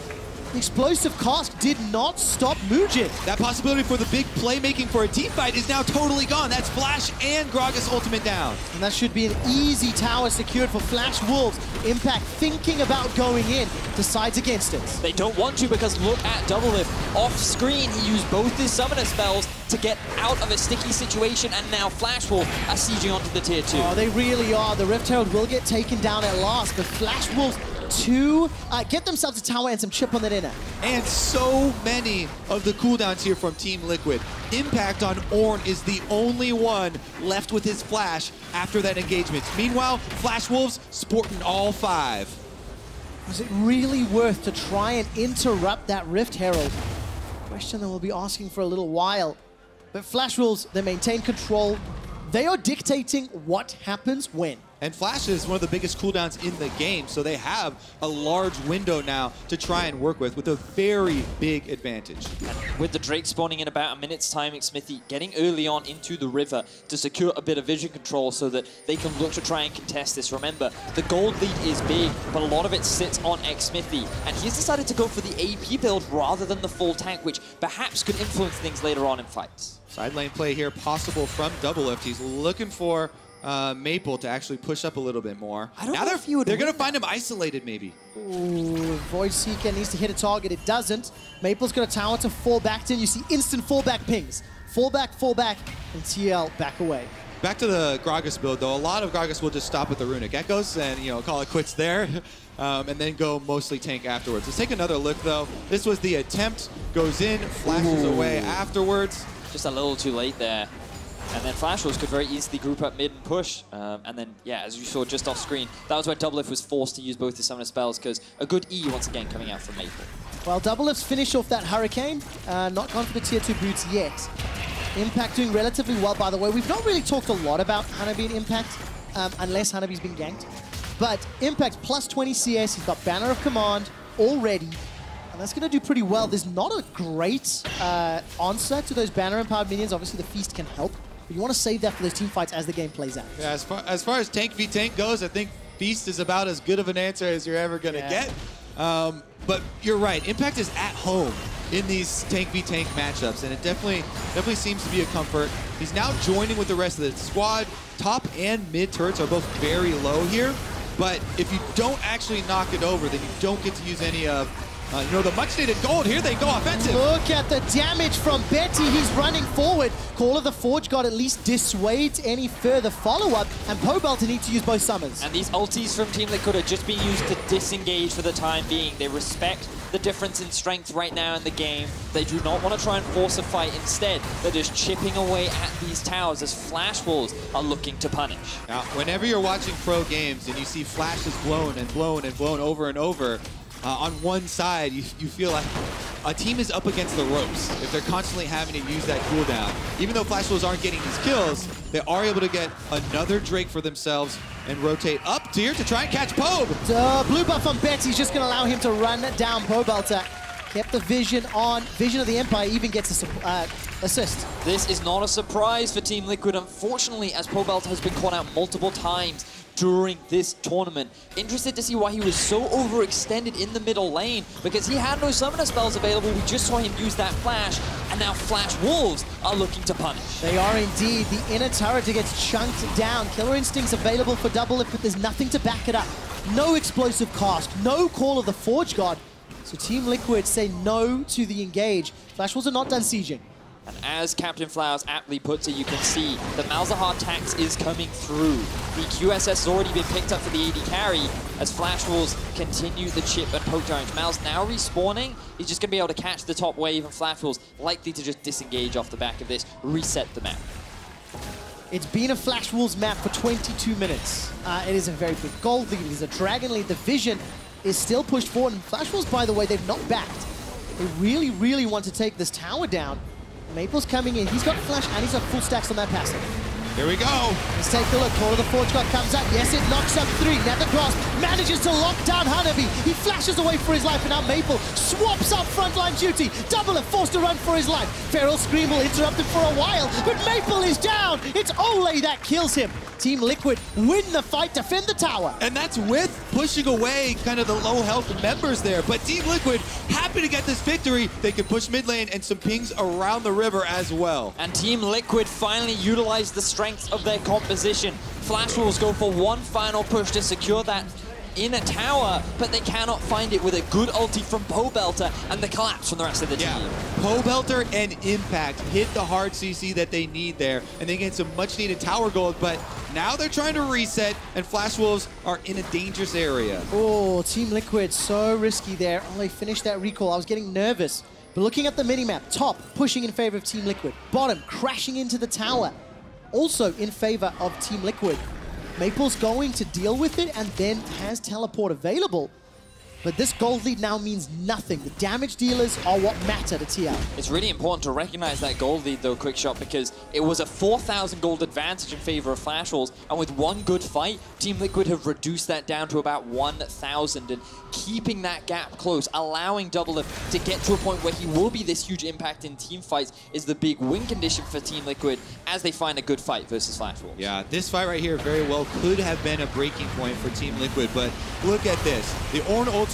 The explosive cask did not stop Moojin. That possibility for the big playmaking for a team fight is now totally gone. That's Flash and Gragas ultimate down. And that should be an easy tower secured for Flash Wolves. Impact thinking about going in, decides against it. They don't want to because look at Doublelift. Off screen, he used both his summoner spells to get out of a sticky situation, and now Flash Wolf are sieging onto the tier 2. Oh, they really are. The Rift Herald will get taken down at last, but Flash Wolves to get themselves a tower and some chip on that inner. And so many of the cooldowns here from Team Liquid. Impact on Ornn is the only one left with his flash after that engagement. Meanwhile, Flash Wolves sporting all 5. Was it really worth to try and interrupt that Rift Herald? Question that we'll be asking for a little while. But Flash Wolves, they maintain control. They are dictating what happens when. And Flash is one of the biggest cooldowns in the game, so they have a large window now to try and work with a very big advantage. And with the Drake spawning in about a minute's time, Xmithie getting early on into the river to secure a bit of vision control so that they can look to try and contest this. Remember, the gold lead is big, but a lot of it sits on Xmithie, and he's decided to go for the AP build rather than the full tank, which perhaps could influence things later on in fights. Side lane play here possible from Doublelift. He's looking for Maple to actually push up a little bit more. I don't know if you would. They're going to find him isolated, maybe. Ooh, Void Seeker needs to hit a target. It doesn't. Maple's got a tower to fall back to. You see instant fallback pings. Fall back, and TL back away. Back to the Gragas build, though. A lot of Gragas will just stop with the Runic Echoes and, you know, call it quits there, and then go mostly tank afterwards. Let's take another look, though. This was the attempt. Goes in, flashes away afterwards. Just a little too late there. And then Flash Wolves could very easily group up mid and push. And then, yeah, as you saw just off screen, that was where Doublelift was forced to use both his summoner spells because a good E once again coming out from Maple. Well, Doublelift's finished off that Hurricane. Not gone for the tier 2 boots yet. Impact doing relatively well, by the way. We've not really talked a lot about Hanabi and Impact, unless Hanabi's been ganked. But Impact plus 20 CS, he's got Banner of Command already. And that's going to do pretty well. There's not a great answer to those banner-empowered minions. Obviously, the Feast can help. But you want to save that for those team fights as the game plays out. Yeah, as far as tank v tank goes, I think Feast is about as good of an answer as you're ever going to get. But you're right. Impact is at home in these tank v tank matchups, and it definitely seems to be a comfort. He's now joining with the rest of the squad. Top and mid turrets are both very low here. But if you don't actually knock it over, then you don't get to use any of the much-needed gold. Here they go offensive. Look at the damage from Betty. He's running forward. Call of the Forge God at least dissuades any further follow-up, and Pobelter needs to use both summons. And these ultis from Team Liquid are just being used to disengage for the time being. They respect the difference in strength right now in the game. They do not want to try and force a fight. Instead, they're just chipping away at these towers as Flash Wolves are looking to punish. Now, whenever you're watching pro games and you see flashes blown and blown and blown over and over, on one side, you feel like a team is up against the ropes if they're constantly having to use that cooldown. Even though Flash Wolves aren't getting these kills, they are able to get another Drake for themselves and rotate up tier to try and catch Pobe. Blue buff on Betsy's just going to allow him to run down Pobelter. Kept the vision on. Vision of the Empire even gets a assist. This is not a surprise for Team Liquid, unfortunately, as Pobelter has been caught out multiple times during this tournament. Interested to see why he was so overextended in the middle lane, because he had no summoner spells available. We just saw him use that flash, and now Flash Wolves are looking to punish. They are indeed. The inner turret gets chunked down. Killer Instinct's available for Doublelift, but there's nothing to back it up. No explosive cast, no Call of the Forge God. So Team Liquid say no to the engage. Flash Wolves are not done sieging. And as Captain Flowers aptly puts it, you can see the Malzahar tax is coming through. The QSS has already been picked up for the AD carry as Flash Wolves continue the chip and poke damage. Mal's now respawning. He's just going to be able to catch the top wave, and Flash Wolves likely to just disengage off the back of this, reset the map. It's been a Flash Wolves map for 22 minutes. It is a very big gold lead. It is a dragon lead. The vision is still pushed forward. And Flash Wolves, by the way, they've not backed. They really, really want to take this tower down. Maple's coming in. He's got flash and he's got full stacks on that passive. Here we go. Let's take a look. Call of the Forge God comes out. Yes, it knocks up 3. Nethercross manages to lock down Hanabi. He flashes away for his life, and now Maple swaps up frontline duty. Doublelift forced to run for his life. Feral Scream will interrupt him for a while, but Maple is down. It's Olleh that kills him. Team Liquid win the fight, defend the tower. And that's with pushing away kind of the low health members there. But Team Liquid happy to get this victory. They can push mid lane and some pings around the river as well. And Team Liquid finally utilized the strengths of their composition. Flash Wolves go for one final push to secure that inner tower, but they cannot find it with a good ulti from Pobelter and the collapse from the rest of the team. Pobelter and Impact hit the hard CC that they need there, and they get some much needed tower gold, but now they're trying to reset, and Flash Wolves are in a dangerous area. Oh, Team Liquid, so risky there. Oh, they finished that recall. I was getting nervous. But looking at the minimap, top pushing in favor of Team Liquid. Bottom crashing into the tower. Also in favor of Team Liquid. Maple's going to deal with it and then has teleport available. But this gold lead now means nothing. The damage dealers are what matter to TL. It's really important to recognize that gold lead though, Quickshot, because it was a 4,000 gold advantage in favor of Flash Wolves, and with one good fight, Team Liquid have reduced that down to about 1,000, and keeping that gap close, allowing Doublelift to get to a point where he will be this huge impact in team fights is the big win condition for Team Liquid as they find a good fight versus Flash Wolves. Yeah, this fight right here very well could have been a breaking point for Team Liquid, but look at this. The Ornn ultimate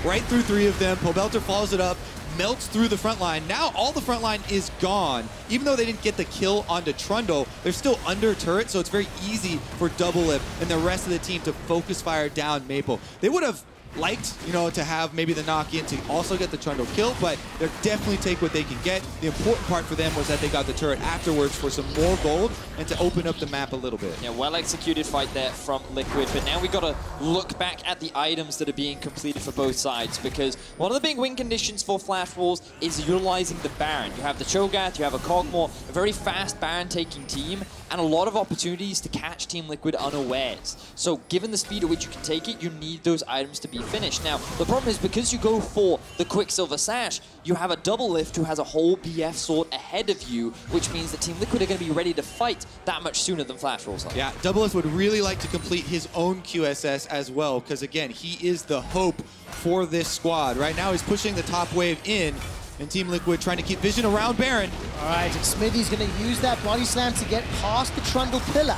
right through 3 of them. Pobelter follows it up, melts through the front line. Now all the front line is gone. Even though they didn't get the kill onto Trundle, they're still under turret, so it's very easy for Doublelift and the rest of the team to focus fire down Maple. They would have liked, to have maybe the knock-in to also get the Trundle kill, but they'll definitely take what they can get. The important part for them was that they got the turret afterwards for some more gold and to open up the map a little bit. Yeah, well-executed fight there from Liquid, but now we got to look back at the items that are being completed for both sides, because one of the big win conditions for Flash Wolves is utilizing the Baron. You have the Cho'Gath, you have a Kog'Maw, a very fast Baron-taking team, and a lot of opportunities to catch Team Liquid unawares. So given the speed at which you can take it, you need those items to be finished. Now, the problem is because you go for the Quicksilver Sash, you have a Doublelift who has a whole BF sword ahead of you, which means that Team Liquid are going to be ready to fight that much sooner than Flash Wolves are. Yeah, Doublelift would really like to complete his own QSS as well, because again, he is the hope for this squad. Right now, he's pushing the top wave in, and Team Liquid trying to keep vision around Baron. All right, Xmithie's going to use that body slam to get past the Trundle pillar.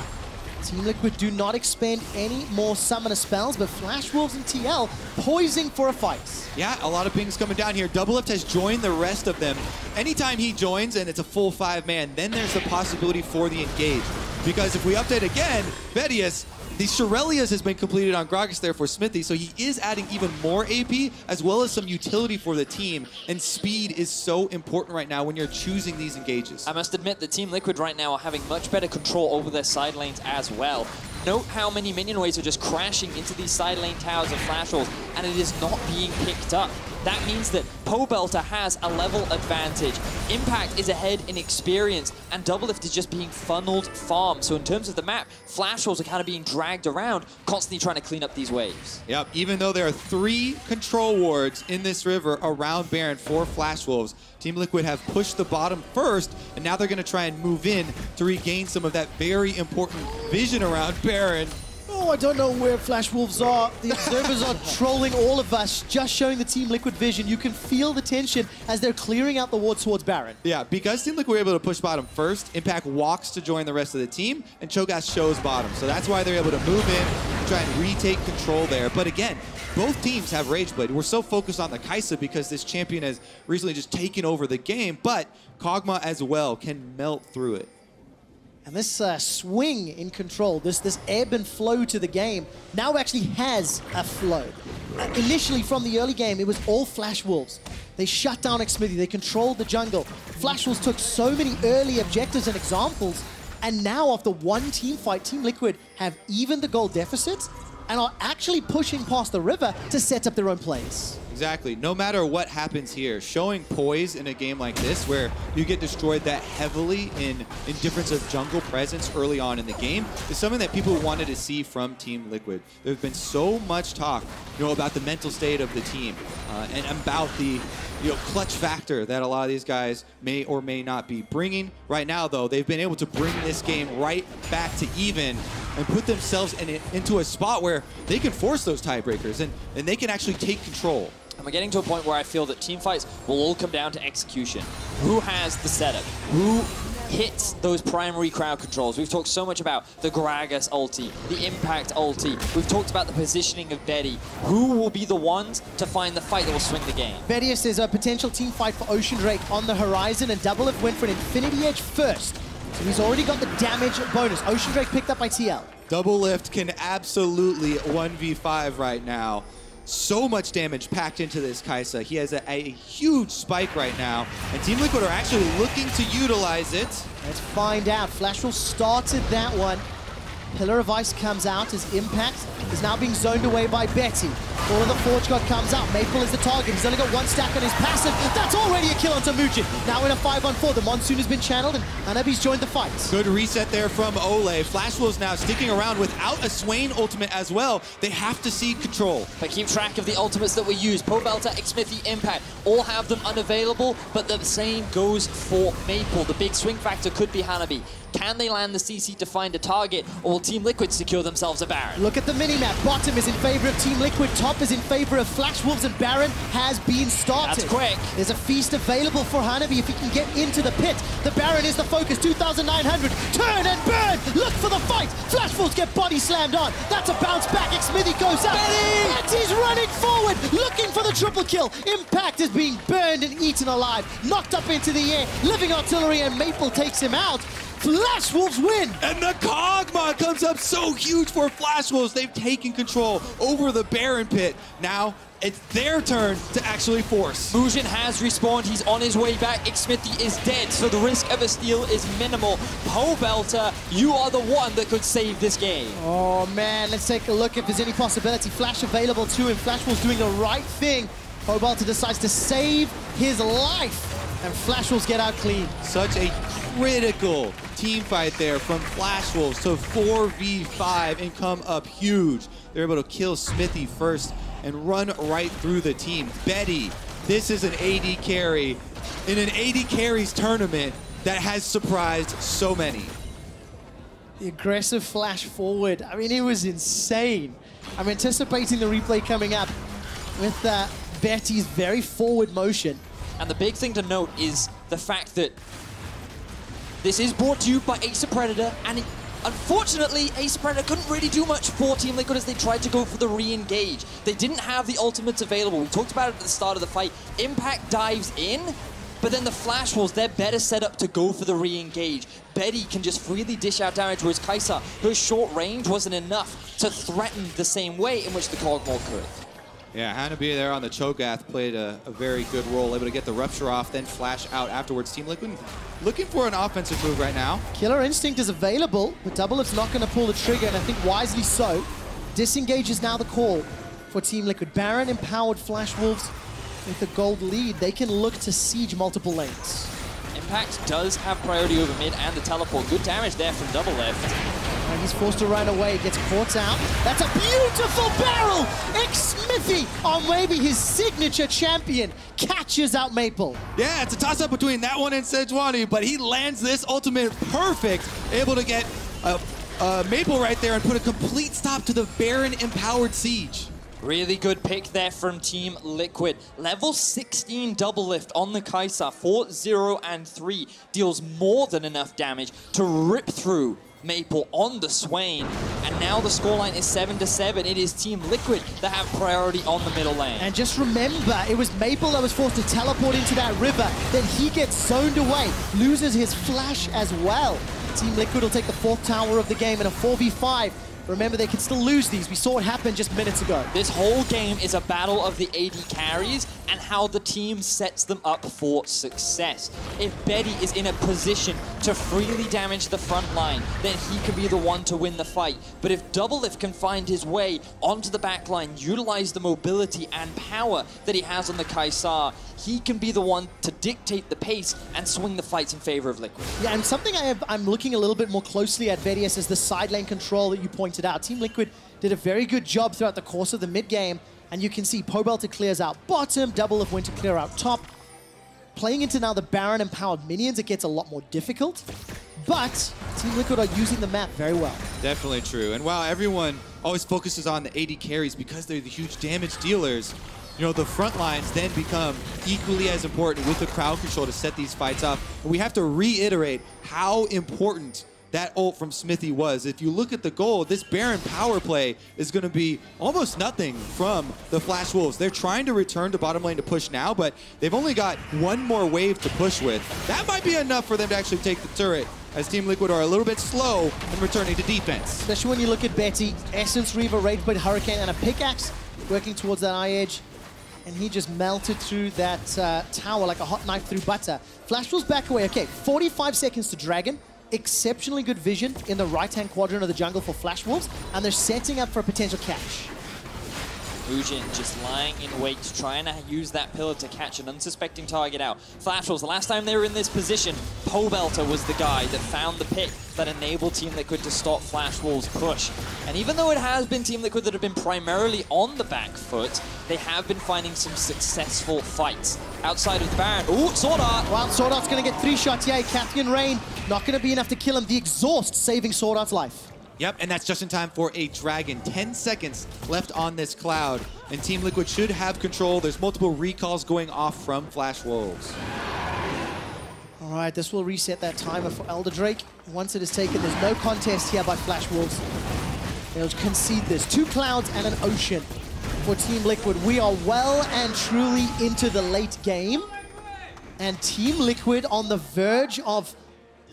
Team Liquid do not expend any more summoner spells, but Flash Wolves and TL poising for a fight. Yeah, a lot of pings coming down here. Doublelift has joined the rest of them. Anytime he joins and it's a full 5-man, then there's the possibility for the engage. Because if we update again, Vedius, the Shurelias has been completed on Gragas there for Xmithie, so he is adding even more AP as well as some utility for the team, and speed is so important right now when you're choosing these engages. I must admit that Team Liquid right now are having much better control over their side lanes as well. Note how many minion waves are just crashing into these side lane towers of Flash Wolves, and it is not being picked up. That means that Pobelter has a level advantage. Impact is ahead in experience, and Doublelift is just being funneled farm. So in terms of the map, Flash Wolves are kind of being dragged around, constantly trying to clean up these waves. Yep, even though there are 3 control wards in this river around Baron for Flash Wolves, Team Liquid have pushed the bottom first, and now they're going to try and move in to regain some of that very important vision around Baron. Oh, I don't know where Flash Wolves are. The observers are trolling all of us, just showing the Team Liquid vision. You can feel the tension as they're clearing out the wards towards Baron. Yeah, because Team Liquid were able to push bottom first, Impact walks to join the rest of the team, and Cho'Gath shows bottom. So that's why they're able to move in and try and retake control there. But again, both teams have Rageblade. We're so focused on the Kai'Sa because this champion has recently just taken over the game, but Kog'Maw as well can melt through it. And this swing in control, this ebb and flow to the game, now actually has a flow. Initially, from the early game, it was all Flash Wolves. They shut down Xmithie, they controlled the jungle. Flash Wolves took so many early objectives and examples, and now after one team fight, Team Liquid have evened the gold deficits and are actually pushing past the river to set up their own plays. Exactly. No matter what happens here, showing poise in a game like this where you get destroyed that heavily in difference of jungle presence early on in the game is something that people wanted to see from Team Liquid. There's been so much talk, about the mental state of the team and about the clutch factor that a lot of these guys may or may not be bringing. Right now, though, they've been able to bring this game right back to even and put themselves into a spot where they can force those tiebreakers and they can actually take control. And we're getting to a point where I feel that teamfights will all come down to execution. Who has the setup? Who hits those primary crowd controls? We've talked so much about the Gragas ulti, the Impact ulti. We've talked about the positioning of Betty. Who will be the ones to find the fight that will swing the game? Bettius is a potential team fight for Ocean Drake on the horizon, and Doublelift went for an Infinity Edge first. So he's already got the damage bonus. Ocean Drake picked up by TL. Doublelift can absolutely 1v5 right now. So much damage packed into this Kai'Sa. He has a huge spike right now, and Team Liquid are actually looking to utilize it. Let's find out. Flashwolf started that one. Pillar of Ice comes out as Impact is now being zoned away by Betty. All of the Forge God comes out. Maple is the target. He's only got one stack on his passive. That's already a kill onto Moojin. Now in a 5-on-4. The Monsoon has been channeled and Hanabi's joined the fight. Good reset there from Olleh. Flashwolves now sticking around without a Swain ultimate as well. They have to see control. But keep track of the ultimates that were used. Pobelter, Xmithie, Impact, all have them unavailable, but the same goes for Maple. The big swing factor could be Hanabi. Can they land the CC to find a target, or will Team Liquid secure themselves a Baron? Look at the minimap. Bottom is in favor of Team Liquid. Top is in favor of Flashwolves, and Baron has been started. That's quick. There's a feast available for Hanabi if he can get into the pit. The Baron is the focus. 2,900. Turn and burn. Look for the fight. Flashwolves get body slammed on. That's a bounce back. Xmithie goes up. Betty's running forward, looking for the triple kill. Impact is being burned and eaten alive. Knocked up into the air. Living artillery, and Maple takes him out. Flashwolves win! And the Kog'Maw comes up so huge for Flashwolves. They've taken control over the Baron pit. Now it's their turn to actually force. Moojin has respawned. He's on his way back. Xmithie is dead, so the risk of a steal is minimal. Pobelter, you are the one that could save this game. Oh man, let's take a look if there's any possibility. Flash available to him. Flashwolves doing the right thing. Pobelter decides to save his life, and Flashwolves get out clean. Such a critical team fight there from Flashwolves to 4v5 and come up huge. They're able to kill Xmithie first and run right through the team. Betty, this is an AD carry in an AD carries tournament that has surprised so many. The aggressive flash forward, I mean, it was insane. I'm anticipating the replay coming up with Betty's very forward motion. And the big thing to note is the fact that this is brought to you by Acer Predator, and unfortunately, Acer Predator couldn't really do much for Team Liquid as they tried to go for the re-engage. They didn't have the ultimates available. We talked about it at the start of the fight. Impact dives in, but then the Flashwolves, they're better set up to go for the re-engage. Betty can just freely dish out damage, whereas Kai'Sa, her short range wasn't enough to threaten the same way in which the Kog'Maw could. Yeah, Hanabi there on the Cho'Gath played a very good role, able to get the Rupture off, then flash out afterwards. Team Liquid looking for an offensive move right now. Killer Instinct is available, but Doublelift's not going to pull the trigger, and I think wisely so. Disengage is now the call for Team Liquid. Baron empowered Flashwolves with the gold lead. They can look to siege multiple lanes. Impact does have priority over mid and the teleport. Good damage there from Doublelift. And he's forced to run away, gets caught out. That's a beautiful barrel! Xmithie, on maybe his signature champion, catches out Maple. Yeah, it's a toss-up between that one and Sejuani, but he lands this ultimate perfect, able to get Maple right there and put a complete stop to the Baron-empowered siege. Really good pick there from Team Liquid. Level 16 Doublelift on the Kai'Sa, 4-0 and 3, deals more than enough damage to rip through Maple on the Swain, and now the scoreline is 7-7. It is Team Liquid that have priority on the middle lane. And just remember, it was Maple that was forced to teleport into that river. Then he gets zoned away, loses his flash as well. Team Liquid will take the 4th tower of the game in a 4v5. Remember, they can still lose these. We saw it happen just minutes ago. This whole game is a battle of the AD carries and how the team sets them up for success. If Betty is in a position to freely damage the front line, then he can be the one to win the fight. But if Doublelift can find his way onto the back line, utilize the mobility and power that he has on the Kai'Sa, he can be the one to dictate the pace and swing the fights in favor of Liquid. Yeah, and something I'm looking a little bit more closely at, Vedius, is the side lane control that you pointed out. Team Liquid did a very good job throughout the course of the mid-game, and you can see Pobelter clears out bottom, Doublelift went to clear out top. Playing into now the Baron empowered minions, it gets a lot more difficult, but Team Liquid are using the map very well. Definitely true. And while everyone always focuses on the AD carries because they're the huge damage dealers, you know, the front lines then become equally as important with the crowd control to set these fights up. And we have to reiterate how important that ult from Xmithie was. If you look at the goal, this Baron power play is going to be almost nothing from the Flash Wolves. They're trying to return to bottom lane to push now, but they've only got one more wave to push with. That might be enough for them to actually take the turret, as Team Liquid are a little bit slow in returning to defense. Especially when you look at Betty, Essence Reaver, Ragebait Hurricane, and a pickaxe working towards that eye edge. And he just melted through that tower like a hot knife through butter. Flash Wolves back away. Okay, 45 seconds to Dragon. Exceptionally good vision in the right-hand quadrant of the jungle for Flash Wolves, and they're setting up for a potential catch. Moojin just lying in wait, trying to use that pillar to catch an unsuspecting target out. Flash Wolves, the last time they were in this position, Pobelter was the guy that found the pick that enabled Team Liquid to stop Flash Wolves' push. And even though it has been Team Liquid that have been primarily on the back foot, they have been finding some successful fights. Outside of the Baron, ooh, SwordArt! Well, SwordArt's going to get 3 shots here. Cathian Rain, not going to be enough to kill him. The exhaust saving SwordArt's life. Yep, and that's just in time for a Dragon. 10 seconds left on this cloud, and Team Liquid should have control. There's multiple recalls going off from Flash Wolves. All right, this will reset that timer for Elder Drake. Once it is taken, there's no contest here by Flash Wolves. They'll concede this. 2 clouds and an ocean for Team Liquid. We are well and truly into the late game, and Team Liquid on the verge of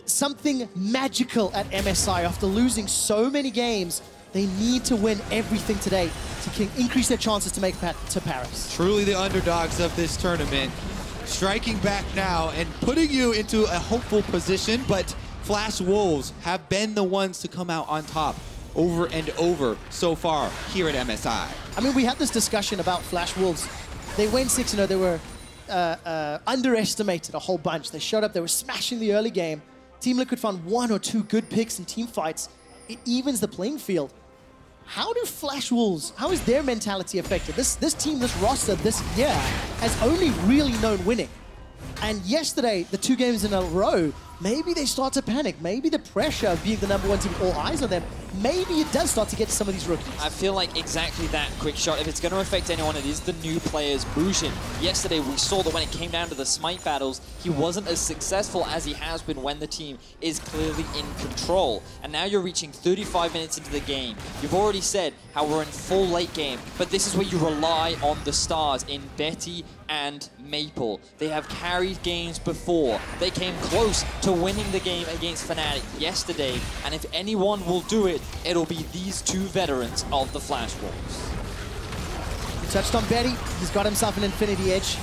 something magical at MSI. After losing so many games, they need to win everything today to increase their chances to make it to Paris. Truly the underdogs of this tournament, striking back now and putting you into a hopeful position, but Flash Wolves have been the ones to come out on top over and over so far here at MSI. I mean, we had this discussion about Flash Wolves. They went 6-0, they were underestimated a whole bunch. They showed up, they were smashing the early game. Team Liquid found 1 or 2 good picks in team fights. It evens the playing field. How do Flash Wolves, how is their mentality affected? This team, this roster, this year has only really known winning. And yesterday, the 2 games in a row, maybe they start to panic. Maybe the pressure of being the #1 team, all eyes on them, maybe it does start to get to some of these rookies. I feel like exactly that quick shot. If it's going to affect anyone, it is the new players. Moojin, yesterday we saw that when it came down to the smite battles, he wasn't as successful as he has been when the team is clearly in control. And now you're reaching 35 minutes into the game. You've already said how we're in full late game, but this is where you rely on the stars in Betty and Maple. They have carried games before. They came close to winning the game against Fnatic yesterday, and if anyone will do it, it'll be these 2 veterans of the Flash Wolves. He touched on Betty. He's got himself an Infinity Edge.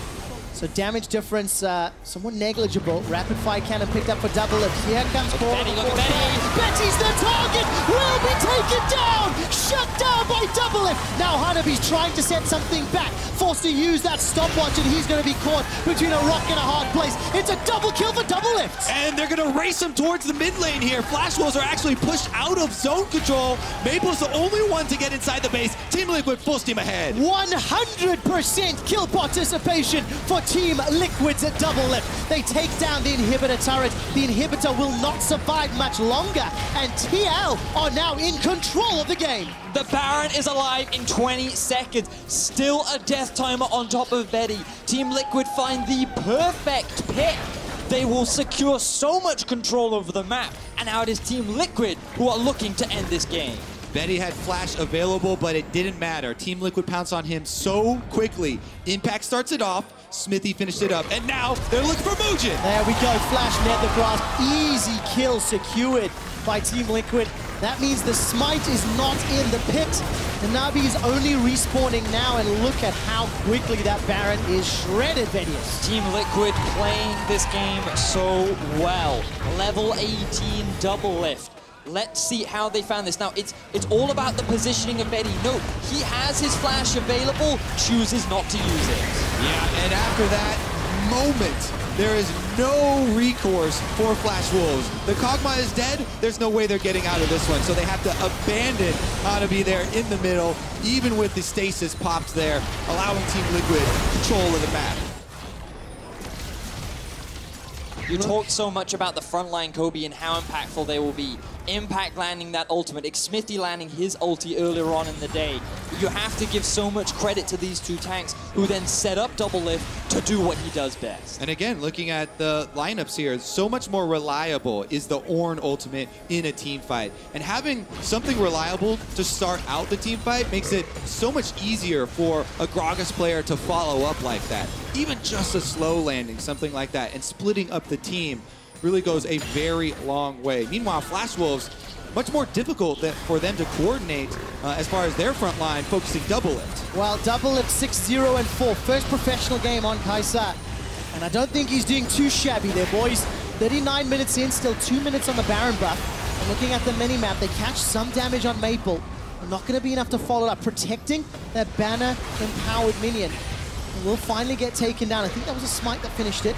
So damage difference, somewhat negligible. Rapid fire cannon picked up for Doublelift. Here comes Betty, look at Betty! Betty's the target! Will be taken down! Shut down by Doublelift! Now Hanabi's trying to set something back. Forced to use that stopwatch, and he's going to be caught between a rock and a hard place. It's a double kill for Doublelift! And they're going to race him towards the mid lane here. Flash Wolves are actually pushed out of zone control. Maple's the only one to get inside the base. Team Liquid full steam ahead. 100% kill participation for Team Liquid's at Doublelift. They take down the inhibitor turret. The inhibitor will not survive much longer, and TL are now in control of the game. The Baron is alive in 20 seconds. Still a death timer on top of Betty. Team Liquid find the perfect pick. They will secure so much control over the map, and now it is Team Liquid who are looking to end this game. Betty had flash available, but it didn't matter. Team Liquid pounced on him so quickly. Impact starts it off. Xmithie finished it up, and now they're looking for Moojin. There we go, Flash net the grasp. Easy kill secured by Team Liquid. That means the Smite is not in the pit. Hanabi is only respawning now, and look at how quickly that Baron is shredded, Vedius. Team Liquid playing this game so well. Level 18 Doublelift. Let's see how they found this. Now, it's all about the positioning of Betty. No, he has his flash available, chooses not to use it. Yeah, and after that moment, there is no recourse for Flash Wolves. The Kog'Maw is dead. There's no way they're getting out of this one, so they have to abandon Hanabi there in the middle, even with the stasis popped there, allowing Team Liquid control of the map. You talked so much about the frontline Kobe and how impactful they will be. Impact landing that ultimate, Xmithie landing his ulti earlier on in the day. You have to give so much credit to these two tanks who then set up Doublelift to do what he does best. And again, looking at the lineups here, so much more reliable is the Ornn ultimate in a team fight. And having something reliable to start out the team fight makes it so much easier for a Gragas player to follow up like that. Even just a slow landing, something like that, and splitting up the team really goes a very long way. Meanwhile, Flash Wolves, much more difficult for them to coordinate as far as their front line, focusing Doublelift. Well, Doublelift 6-0-4, first professional game on Kai'Sa. And I don't think he's doing too shabby there, boys. 39 minutes in, still 2 minutes on the Baron buff. And looking at the mini-map, they catch some damage on Maple. Not going to be enough to follow up, protecting their banner-empowered minion. And will finally get taken down. I think that was a smite that finished it.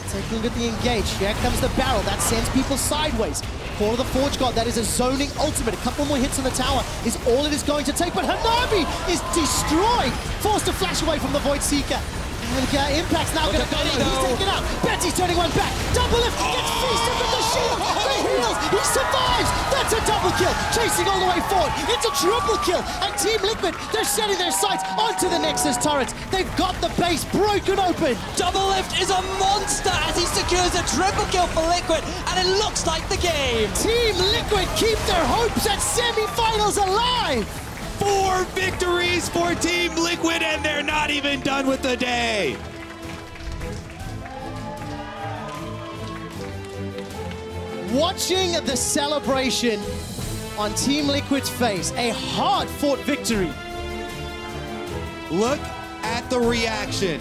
Taking a look at the engage. Here comes the barrel. That sends people sideways. Call of the Forge God. That is a zoning ultimate. A couple more hits on the tower is all it is going to take. But Hanabi is destroyed. Forced to flash away from the Void Seeker. And Impact's now going to go low. He's taken out. Betty's turning one back. Doublelift gets feasted with the shield. The heals. He survives. That's a double kill. Chasing all the way forward. It's a triple kill. And Team Liquid, they're setting their sights onto the Nexus turrets. They've got the base broken open. Doublelift is a monster as he secures a triple kill for Liquid. And it looks like the game. Team Liquid keep their hopes at semi-finals alive. 4 victories for Team Liquid, and they're not even done with the day. Watching the celebration on Team Liquid's face, a hard-fought victory. Look at the reaction.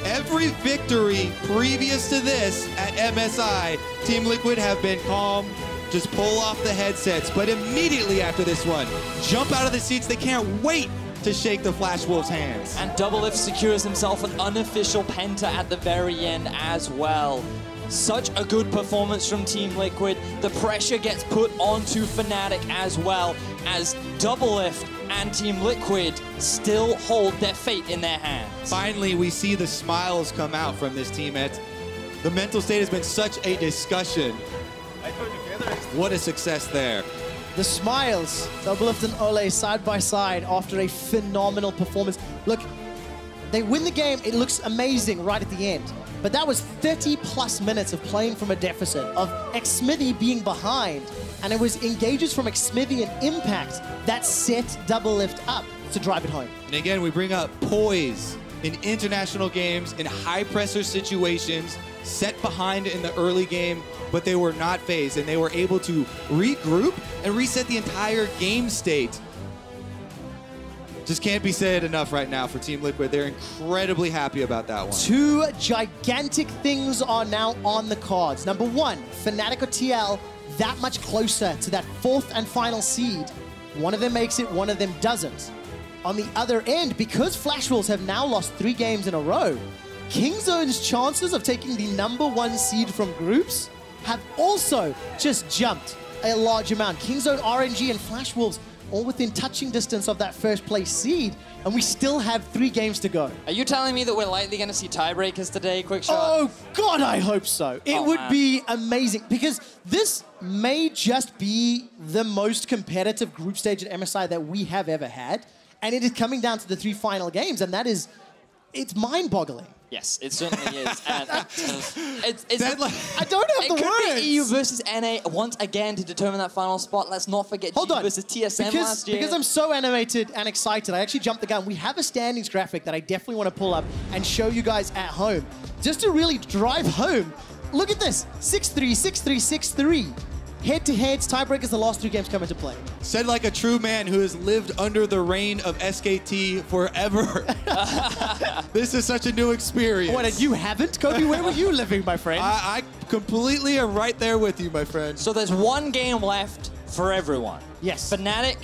Every victory previous to this at MSI, Team Liquid have been calm, just pull off the headsets, but immediately after this one, jump out of the seats. They can't wait to shake the Flash Wolves' hands. And Doublelift secures himself an unofficial penta at the very end as well. Such a good performance from Team Liquid. The pressure gets put onto Fnatic as well, as Doublelift and Team Liquid still hold their fate in their hands. Finally, we see the smiles come out from this team. The mental state has been such a discussion. What a success there. The smiles, Doublelift and Olleh side by side after a phenomenal performance. Look, they win the game. It looks amazing right at the end. But that was 30+ minutes of playing from a deficit, of Xmithie being behind. And it was engages from Xmithie and Impact that set Doublelift up to drive it home. And again, we bring up poise in international games, in high-pressure situations, set behind in the early game, but they were not phased, and they were able to regroup and reset the entire game state. Just can't be said enough right now for Team Liquid. They're incredibly happy about that one. 2 gigantic things are now on the cards. Number 1, Fnatic or TL that much closer to that 4th and final seed. One of them makes it, one of them doesn't. On the other end, because Flash Wolves have now lost 3 games in a row, Kingzone's chances of taking the number 1 seed from groups have also just jumped a large amount. Kingzone, RNG, and Flash Wolves all within touching distance of that first place seed, and we still have 3 games to go. Are you telling me that we're likely going to see tiebreakers today, Quick Shot? Oh, God, I hope so. It would be amazing, because this may just be the most competitive group stage at MSI that we have ever had, and it is coming down to the 3 final games, and that is, it's mind-boggling. Yes, it certainly is. And I don't have the words. It could be EU versus NA once again to determine that final spot. Let's not forget G versus TSM last year. Because I'm so animated and excited, I actually jumped the gun. We have a standings graphic that I definitely want to pull up and show you guys at home. Just to really drive home. Look at this. 6-3, 6-3, 6-3. Head-to-heads, tiebreakers, the last 3 games come into play. Said like a true man who has lived under the reign of SKT forever. This is such a new experience. What, and you haven't? Kobe, where were you living, my friend? I completely am right there with you, my friend. So there's one game left for everyone. Yes. Fnatic,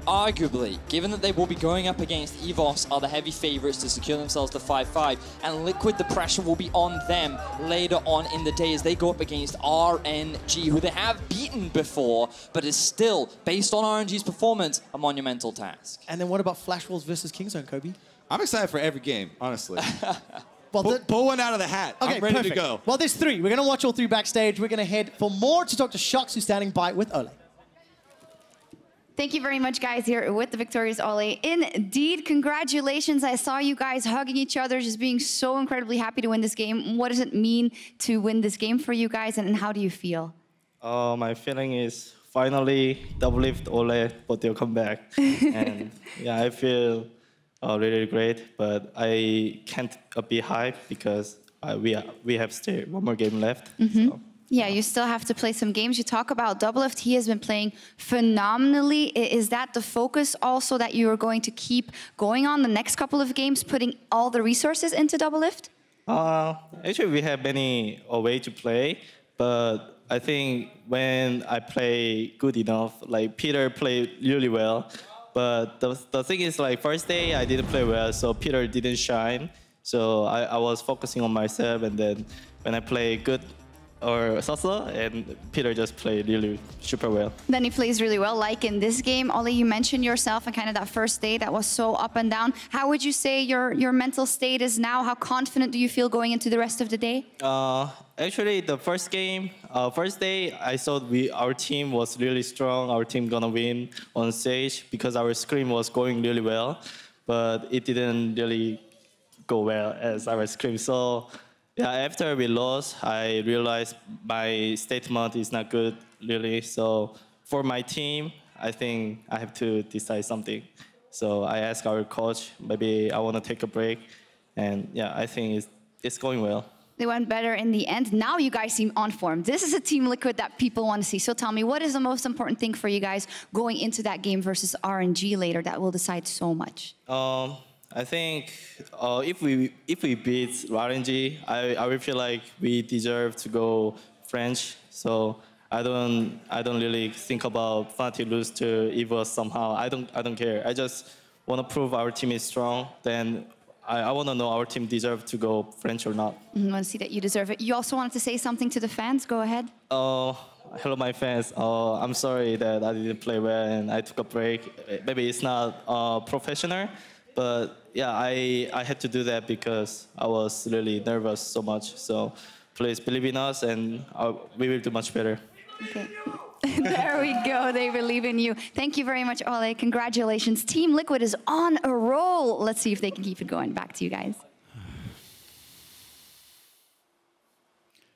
arguably, given that they will be going up against EVOS, are the heavy favorites to secure themselves to 5-5, and Liquid, the pressure will be on them later on in the day as they go up against RNG, who they have beaten before, but is still, based on RNG's performance, a monumental task. And then what about Flash Wolves versus Kingzone, Kobe? I'm excited for every game, honestly. Well, pull one out of the hat. Okay, I'm ready perfect. to go. Well, there's 3. We're going to watch all 3 backstage. We're going to head for more to talk to Shox, who's standing by with Olleh. Thank you very much, guys, here with the victorious Olleh. Indeed, congratulations. I saw you guys hugging each other, just being so incredibly happy to win this game. What does it mean to win this game for you guys, and how do you feel? My feeling is finally Doublelift Olleh for their comeback. And yeah, I feel really great, but I can't be hyped because we have still 1 more game left. So. Yeah, you still have to play some games. You talk about Doublelift. He has been playing phenomenally. Is that the focus also that you are going to keep going on the next couple of games, putting all the resources into Doublelift? Actually, we have many ways to play, but I think when I play good enough, like Peter played really well, but the thing is, like, first day I didn't play well, so Peter didn't shine. So I was focusing on myself, and then when I play good or so-so, and Peter just played really super well. Then he plays really well, like in this game. Olleh, you mentioned yourself and kind of that first day that was so up and down. How would you say your mental state is now? How confident do you feel going into the rest of the day? Actually, the first game, first day, I thought our team was really strong. Our team gonna win on stage because our scrim was going really well, but it didn't really go well as our scrim. So yeah, after we lost, I realized my statement is not good, really. So for my team, I think I have to decide something. So I asked our coach, maybe I want to take a break. And yeah, I think it's going well. They went better in the end. Now you guys seem on form. This is a Team Liquid that people want to see. So tell me, what is the most important thing for you guys going into that game versus RNG later that will decide so much? I think if we beat RNG, I will feel like we deserve to go French. So I don't really think about Fnatic lose to EVOS somehow. I don't care. I just want to prove our team is strong. Then I want to know our team deserves to go French or not. I want to see that you deserve it. You also wanted to say something to the fans. Go ahead. Hello, my fans. I'm sorry that I didn't play well and I took a break. Maybe it's not professional. But yeah, I had to do that because I was really nervous so much. So please believe in us, and we will do much better. Okay. There we go. They believe in you. Thank you very much, Olleh. Congratulations. Team Liquid is on a roll. Let's see if they can keep it going. Back to you guys.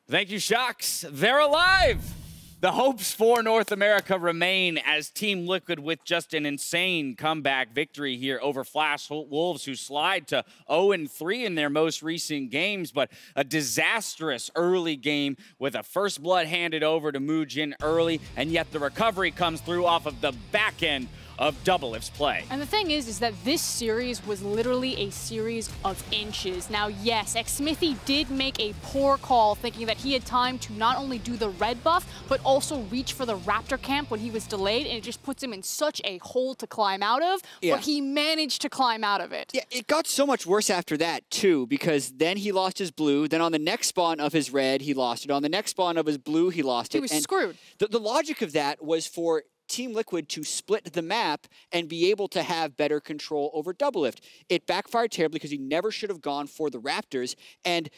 Thank you, Shox. They're alive. The hopes for North America remain as Team Liquid with just an insane comeback victory here over Flash Wolves, who slide to 0-3 in their most recent games, but a disastrous early game with a first blood handed over to Moojin early, and yet the recovery comes through off of the back end of Doublelift's play. And the thing is that this series was literally a series of inches. Now, yes, Xmithie did make a poor call thinking that he had time to not only do the red buff, but also reach for the Raptor camp when he was delayed, and it just puts him in such a hole to climb out of, but he managed to climb out of it. Yeah, it got so much worse after that, too, because then he lost his blue, then on the next spawn of his red, he lost it. On the next spawn of his blue, he lost it. He was screwed. The logic of that was for Team Liquid to split the map and be able to have better control over Doublelift. It backfired terribly because he never should have gone for the Raptors. And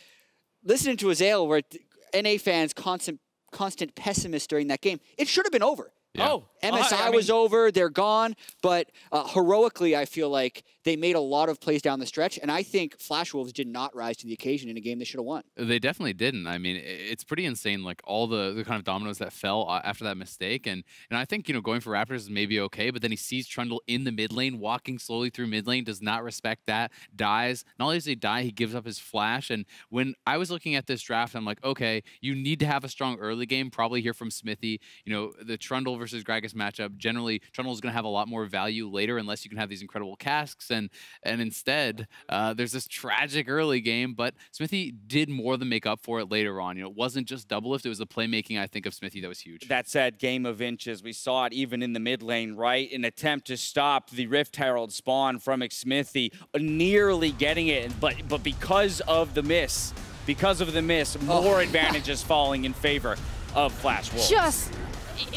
listening to Azale, where NA fans constant pessimist during that game, it should have been over. Yeah. Oh, MSI was over, they're gone, but heroically, I feel like they made a lot of plays down the stretch, and I think Flash Wolves did not rise to the occasion in a game they should have won. They definitely didn't. I mean, it's pretty insane, like all the kind of dominoes that fell after that mistake, and I think, you know, going for Raptors is maybe okay, but then he sees Trundle in the mid lane, walking slowly through mid lane, does not respect that, dies. Not only does he die, he gives up his flash, and when I was looking at this draft, I'm like, okay, you need to have a strong early game, probably hear from Xmithie. You know, the Trundle versus Gragas matchup, generally, Trundle is going to have a lot more value later unless you can have these incredible casks, and instead, there's this tragic early game, but Xmithie did more than make up for it later on. You know, it wasn't just Doublelift, it was the playmaking, I think, of Xmithie that was huge. That said, game of inches. We saw it even in the mid lane, right? An attempt to stop the Rift Herald spawn from Xmithie, nearly getting it, but because of the miss, more advantages falling in favor of Flash Wolves.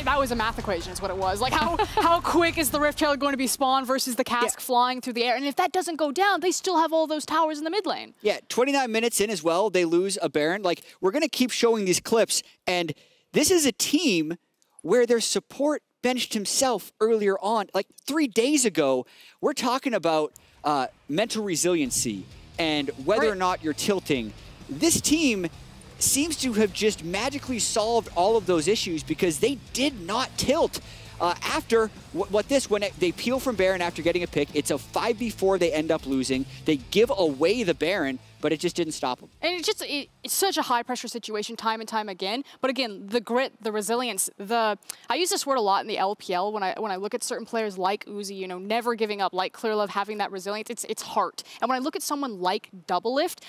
That was a math equation is what it was. Like how quick is the Rift Herald going to be spawned versus the cask flying through the air? And if that doesn't go down, they still have all those towers in the mid lane. Yeah, 29 minutes in as well, they lose a Baron. Like, we're going to keep showing these clips, and this is a team where their support benched himself earlier on. Like 3 days ago, we're talking about mental resiliency and whether or not you're tilting. This team seems to have just magically solved all of those issues because they did not tilt after when they peel from Baron after getting a pick. It's a 5v4 they end up losing. They give away the Baron, but it just didn't stop them. And it's such a high pressure situation time and time again. But again, the grit, the resilience, I use this word a lot in the LPL when I look at certain players like Uzi, you know, never giving up, like Clearlove, having that resilience, it's heart. And when I look at someone like Doublelift,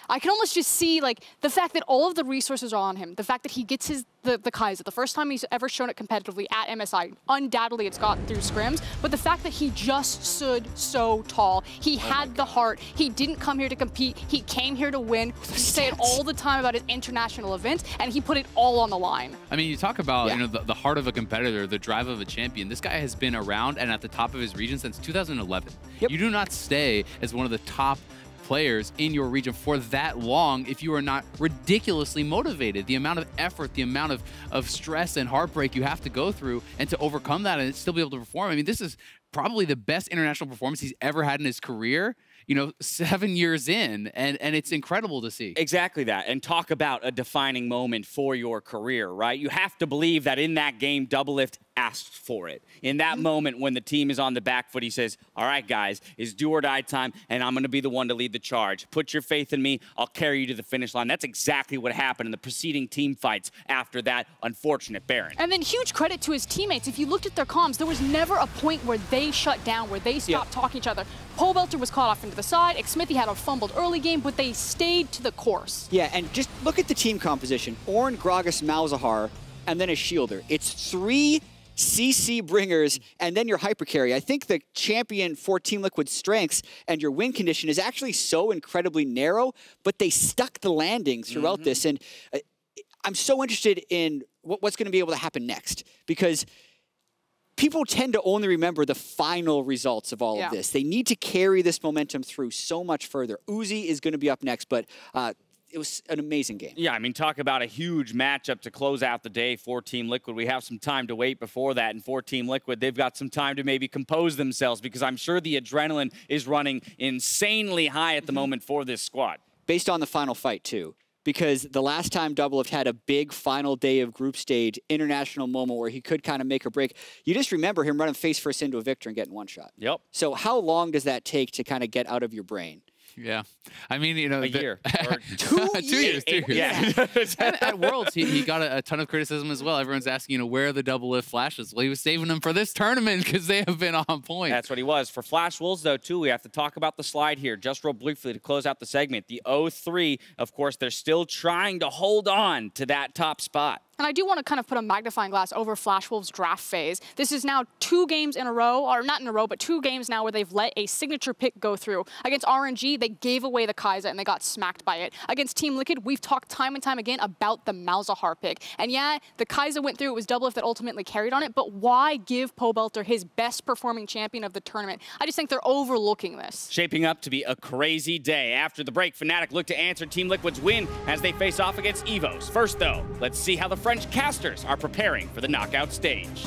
I can almost just see like the fact that all of the resources are on him, the fact that he gets the Kai'Sa, the first time he's ever shown it competitively at MSI. Undoubtedly it's gotten through scrims, but the fact that he just stood so tall, he had the heart, he didn't come here to compete, he came here to win. We say it all the time about his international event, and he put it all on the line. I mean, you talk about you know the heart of a competitor, the drive of a champion. This guy has been around and at the top of his region since 2011. You do not stay as one of the top players in your region for that long if you are not ridiculously motivated. The amount of effort, the amount of stress and heartbreak you have to go through and to overcome that and still be able to perform. I mean, this is probably the best international performance he's ever had in his career, you know, 7 years in, and it's incredible to see. Exactly that, and talk about a defining moment for your career, right? You have to believe that in that game, Doublelift asked for it. In that moment when the team is on the back foot, he says, all right, guys, it's do or die time, and I'm going to be the one to lead the charge. Put your faith in me. I'll carry you to the finish line. That's exactly what happened in the preceding team fights after that unfortunate Baron. And then huge credit to his teammates. If you looked at their comms, there was never a point where they shut down, where they stopped talking to each other. Pobelter was caught off into the side. Xmithie had a fumbled early game, but they stayed to the course. Yeah, and just look at the team composition. Ornn, Gragas, Malzahar, and then a shielder. It's 3 CC bringers, and then your hyper carry. I think the champion for Team Liquid's strengths and your win condition is actually so incredibly narrow, but they stuck the landing throughout this. And I'm so interested in what's going to be able to happen next, because people tend to only remember the final results of all of this. They need to carry this momentum through so much further. Uzi is going to be up next, but it was an amazing game. Yeah, I mean, talk about a huge matchup to close out the day for Team Liquid. We have some time to wait before that, and for Team Liquid, they've got some time to maybe compose themselves, because I'm sure the adrenaline is running insanely high at the moment for this squad. Based on the final fight, too. Because the last time Doublelift had a big final day of group stage international moment where he could kind of make or break, you just remember him running face first into a victor and getting one shot. Yep. So how long does that take to kind of get out of your brain? Yeah, I mean, you know, a year. Or 2 years. 2 years. Yeah. At Worlds, he got a ton of criticism as well. Everyone's asking, you know, where are the Doublelift flashes? Well, he was saving them for this tournament because they have been on point. That's what he was. For Flash Wolves, though, too, we have to talk about the slide here. Just real briefly to close out the segment. The 0-3, of course, they're still trying to hold on to that top spot. And I do want to kind of put a magnifying glass over Flash Wolves' draft phase. This is now 2 games in a row, or not in a row, but 2 games now where they've let a signature pick go through. Against RNG, they gave away the Kai'Sa and they got smacked by it. Against Team Liquid, we've talked time and time again about the Malzahar pick. And yeah, the Kai'Sa went through, it was Doublelift that ultimately carried on it, but why give Pobelter his best performing champion of the tournament? I just think they're overlooking this. Shaping up to be a crazy day. After the break, Fnatic look to answer Team Liquid's win as they face off against EVOS. First, though, let's see how the French casters are preparing for the knockout stage.